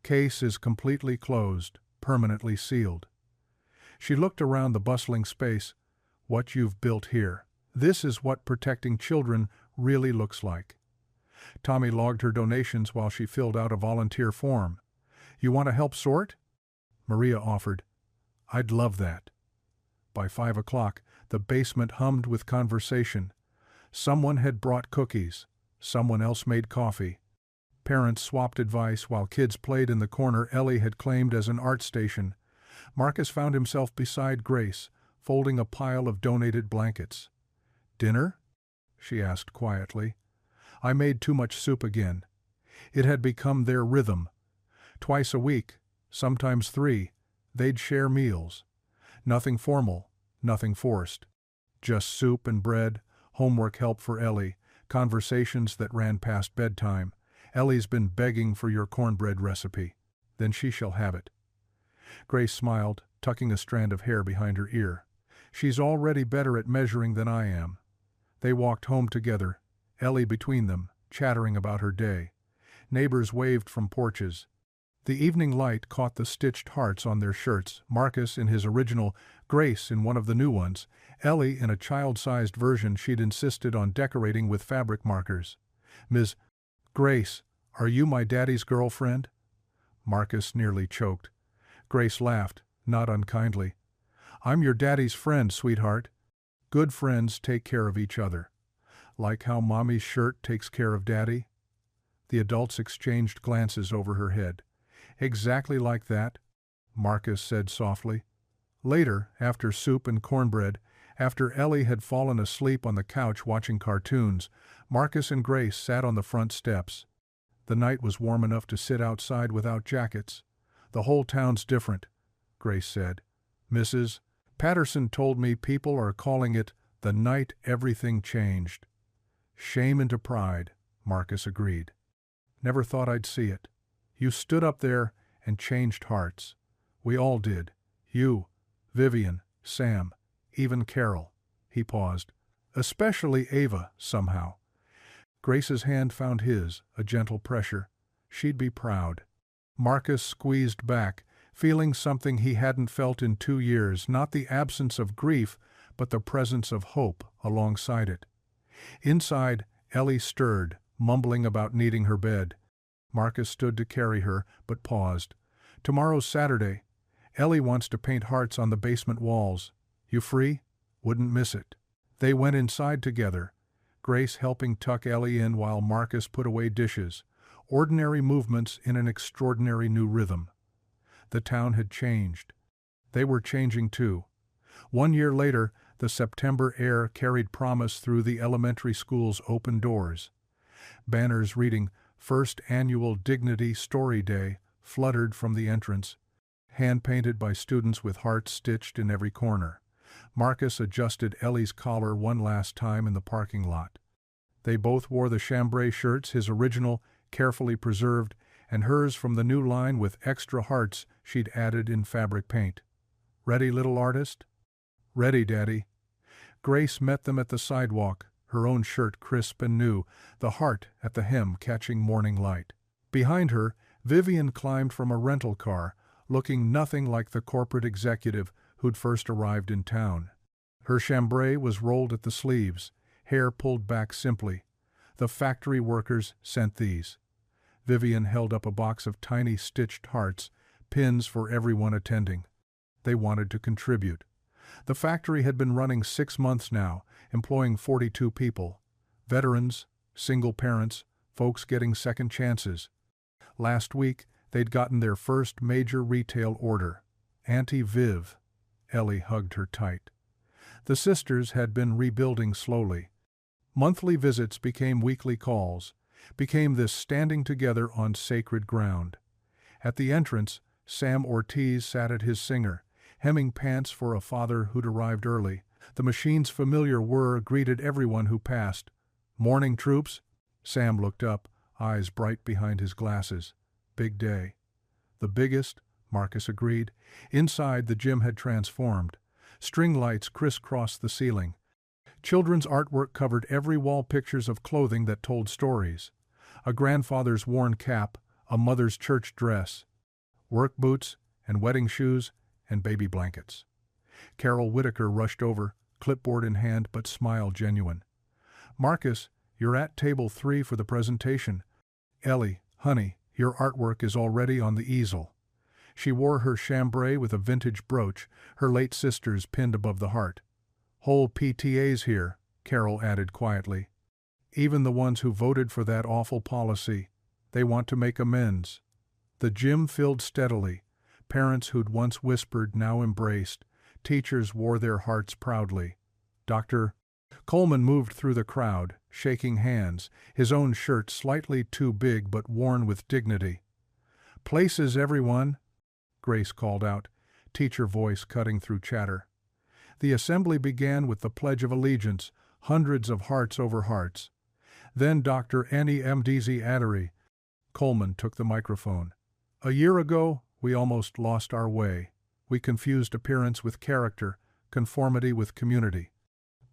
Case is completely closed, permanently sealed. She looked around the bustling space. What you've built here. This is what protecting children really looks like. Tommy logged her donations while she filled out a volunteer form. You want to help sort? Maria offered. I'd love that. By 5 o'clock, the basement hummed with conversation. Someone had brought cookies. Someone else made coffee. Parents swapped advice while kids played in the corner Ellie had claimed as an art station. Marcus found himself beside Grace, folding a pile of donated blankets. Dinner? She asked quietly. I made too much soup again. It had become their rhythm. Twice a week, sometimes 3, they'd share meals. Nothing formal, nothing forced. Just soup and bread, homework help for Ellie, conversations that ran past bedtime. Ellie's been begging for your cornbread recipe. Then she shall have it. Grace smiled, tucking a strand of hair behind her ear. She's already better at measuring than I am. They walked home together, Ellie between them, chattering about her day. Neighbors waved from porches. The evening light caught the stitched hearts on their shirts, Marcus in his original, Grace in one of the new ones, Ellie in a child-sized version she'd insisted on decorating with fabric markers. Ms. Grace, are you my daddy's girlfriend? Marcus nearly choked. Grace laughed, not unkindly. I'm your daddy's friend, sweetheart. Good friends take care of each other. Like how mommy's shirt takes care of daddy? The adults exchanged glances over her head. Exactly like that, Marcus said softly. Later, after soup and cornbread, after Ellie had fallen asleep on the couch watching cartoons, Marcus and Grace sat on the front steps. The night was warm enough to sit outside without jackets. The whole town's different, Grace said. Mrs. Patterson told me people are calling it the night everything changed. Shame into pride, Marcus agreed. Never thought I'd see it. You stood up there and changed hearts. We all did. You, Vivian, Sam, even Carol. He paused. Especially Ava, somehow. Grace's hand found his, a gentle pressure. She'd be proud. Marcus squeezed back, feeling something he hadn't felt in 2 years, not the absence of grief, but the presence of hope alongside it. Inside, Ellie stirred, mumbling about needing her bed. Marcus stood to carry her, but paused. Tomorrow's Saturday. Ellie wants to paint hearts on the basement walls. You free? Wouldn't miss it. They went inside together. Grace helping tuck Ellie in while Marcus put away dishes. Ordinary movements in an extraordinary new rhythm. The town had changed. They were changing too. 1 year later, the September air carried promise through the elementary school's open doors. Banners reading First Annual Dignity Story Day fluttered from the entrance, hand-painted by students with hearts stitched in every corner. Marcus adjusted Ellie's collar one last time in the parking lot. They both wore the chambray shirts, his original, carefully preserved, and hers from the new line with extra hearts she'd added in fabric paint. "Ready, little artist?" "Ready, Daddy." Grace met them at the sidewalk, her own shirt crisp and new, the heart at the hem catching morning light. Behind her, Vivian climbed from a rental car, looking nothing like the corporate executive who'd first arrived in town. Her chambray was rolled at the sleeves, hair pulled back simply. The factory workers sent these. Vivian held up a box of tiny stitched hearts, pins for everyone attending. They wanted to contribute. The factory had been running 6 months now, employing 42 people. Veterans, single parents, folks getting second chances. Last week, they'd gotten their first major retail order. Auntie Viv. Ellie hugged her tight. The sisters had been rebuilding slowly. Monthly visits became weekly calls, became this standing together on sacred ground. At the entrance, Sam Ortiz sat at his singer, hemming pants for a father who'd arrived early. The machine's familiar whir greeted everyone who passed. "Morning, troops?" Sam looked up, eyes bright behind his glasses. "Big day." "The biggest," Marcus agreed. Inside, the gym had transformed. String lights crisscrossed the ceiling. Children's artwork covered every wall, pictures of clothing that told stories. A grandfather's worn cap, a mother's church dress, work boots and wedding shoes and baby blankets. Carol Whitaker rushed over, clipboard in hand, but smile genuine. "Marcus, you're at table 3 for the presentation." "Ellie, honey, your artwork is already on the easel." She wore her chambray with a vintage brooch, her late sister's pinned above the heart. "Whole PTA's here," Carol added quietly. "Even the ones who voted for that awful policy. They want to make amends." The gym filled steadily. Parents who'd once whispered now embraced. Teachers wore their hearts proudly. Dr. Coleman moved through the crowd, shaking hands, his own shirt slightly too big but worn with dignity. "Places, everyone," Grace called out, teacher voice cutting through chatter. The assembly began with the Pledge of Allegiance, hundreds of hearts over hearts. Then Dr. Annie Mdz Addery. Coleman took the microphone. "A year ago, we almost lost our way. We confused appearance with character, conformity with community.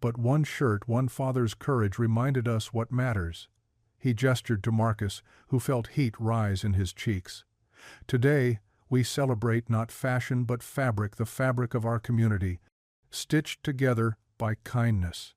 But one shirt, one father's courage reminded us what matters." He gestured to Marcus, who felt heat rise in his cheeks. "Today, we celebrate not fashion but fabric, the fabric of our community, stitched together by kindness."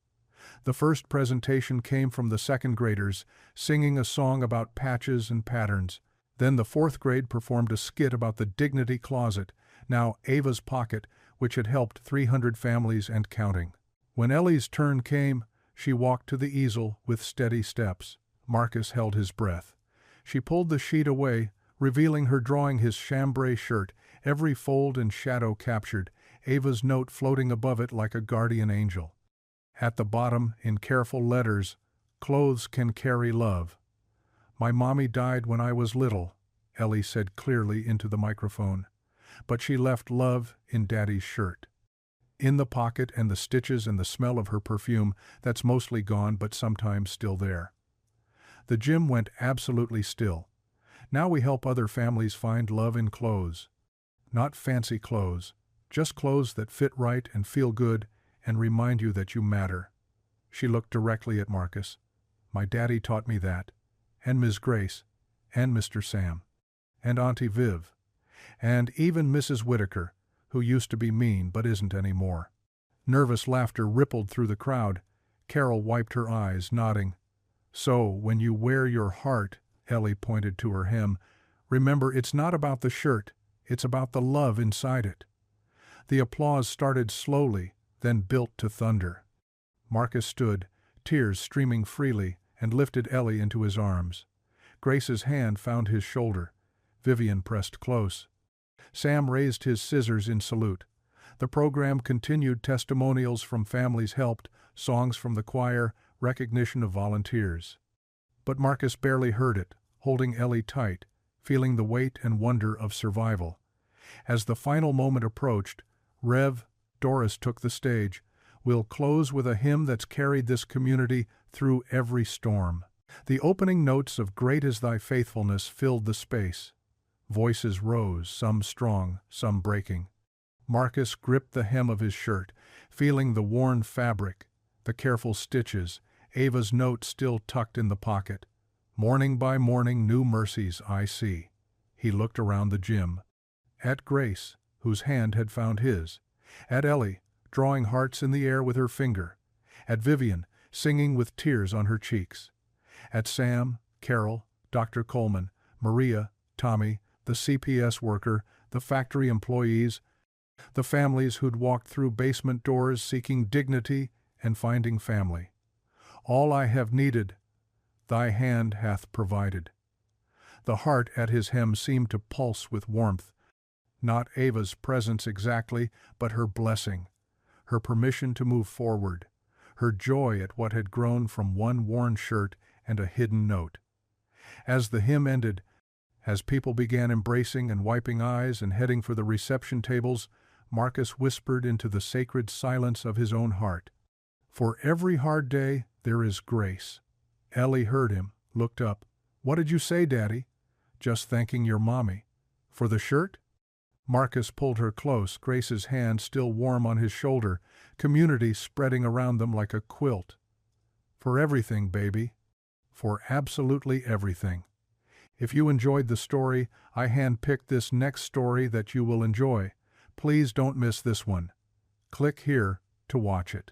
The first presentation came from the second graders, singing a song about patches and patterns. Then the fourth grade performed a skit about the Dignity Closet, now Ava's Pocket, which had helped 300 families and counting. When Ellie's turn came, she walked to the easel with steady steps. Marcus held his breath. She pulled the sheet away, revealing her drawing, his chambray shirt, every fold and shadow captured, Ava's note floating above it like a guardian angel. At the bottom, in careful letters, "Clothes can carry love." "My mommy died when I was little," Ellie said clearly into the microphone. "But she left love in Daddy's shirt." In the pocket, and the stitches and the smell of her perfume that's mostly gone but sometimes still there. The gym went absolutely still. Now we help other families find love in clothes. Not fancy clothes, just clothes that fit right and feel good and remind you that you matter. She looked directly at Marcus. "My daddy taught me that. And Ms. Grace. And Mr. Sam. And Auntie Viv. And even Mrs. Whitaker, who used to be mean but isn't anymore." Nervous laughter rippled through the crowd. Carol wiped her eyes, nodding. "So, when you wear your heart," Ellie pointed to her hem, "remember it's not about the shirt, it's about the love inside it." The applause started slowly, then built to thunder. Marcus stood, tears streaming freely, and lifted Ellie into his arms. Grace's hand found his shoulder. Vivian pressed close. Sam raised his scissors in salute. The program continued. Testimonials from families helped, songs from the choir, recognition of volunteers. But Marcus barely heard it, holding Ellie tight, feeling the weight and wonder of survival. As the final moment approached, Rev. Doris took the stage. We'll close with a hymn that's carried this community through every storm. The opening notes of Great is Thy Faithfulness filled the space. Voices rose, some strong, some breaking. Marcus gripped the hem of his shirt, feeling the worn fabric, the careful stitches, Ava's note still tucked in the pocket. Morning by morning new mercies I see. He looked around the gym. At Grace, whose hand had found his. At Ellie, drawing hearts in the air with her finger. At Vivian, singing with tears on her cheeks. At Sam, Carol, Dr. Coleman, Maria, Tommy, the CPS worker, the factory employees, the families who'd walked through basement doors seeking dignity and finding family. All I have needed, thy hand hath provided. The heart at his hem seemed to pulse with warmth. Not Ava's presence exactly, but her blessing, her permission to move forward, her joy at what had grown from one worn shirt and a hidden note. As the hymn ended, as people began embracing and wiping eyes and heading for the reception tables, Marcus whispered into the sacred silence of his own heart, "For every hard day there is grace." Ellie heard him, looked up. "What did you say, Daddy?" "Just thanking your mommy." "For the shirt?" Marcus pulled her close, Grace's hand still warm on his shoulder, community spreading around them like a quilt. "For everything, baby. For absolutely everything." If you enjoyed the story, I handpicked this next story that you will enjoy. Please don't miss this one. Click here to watch it.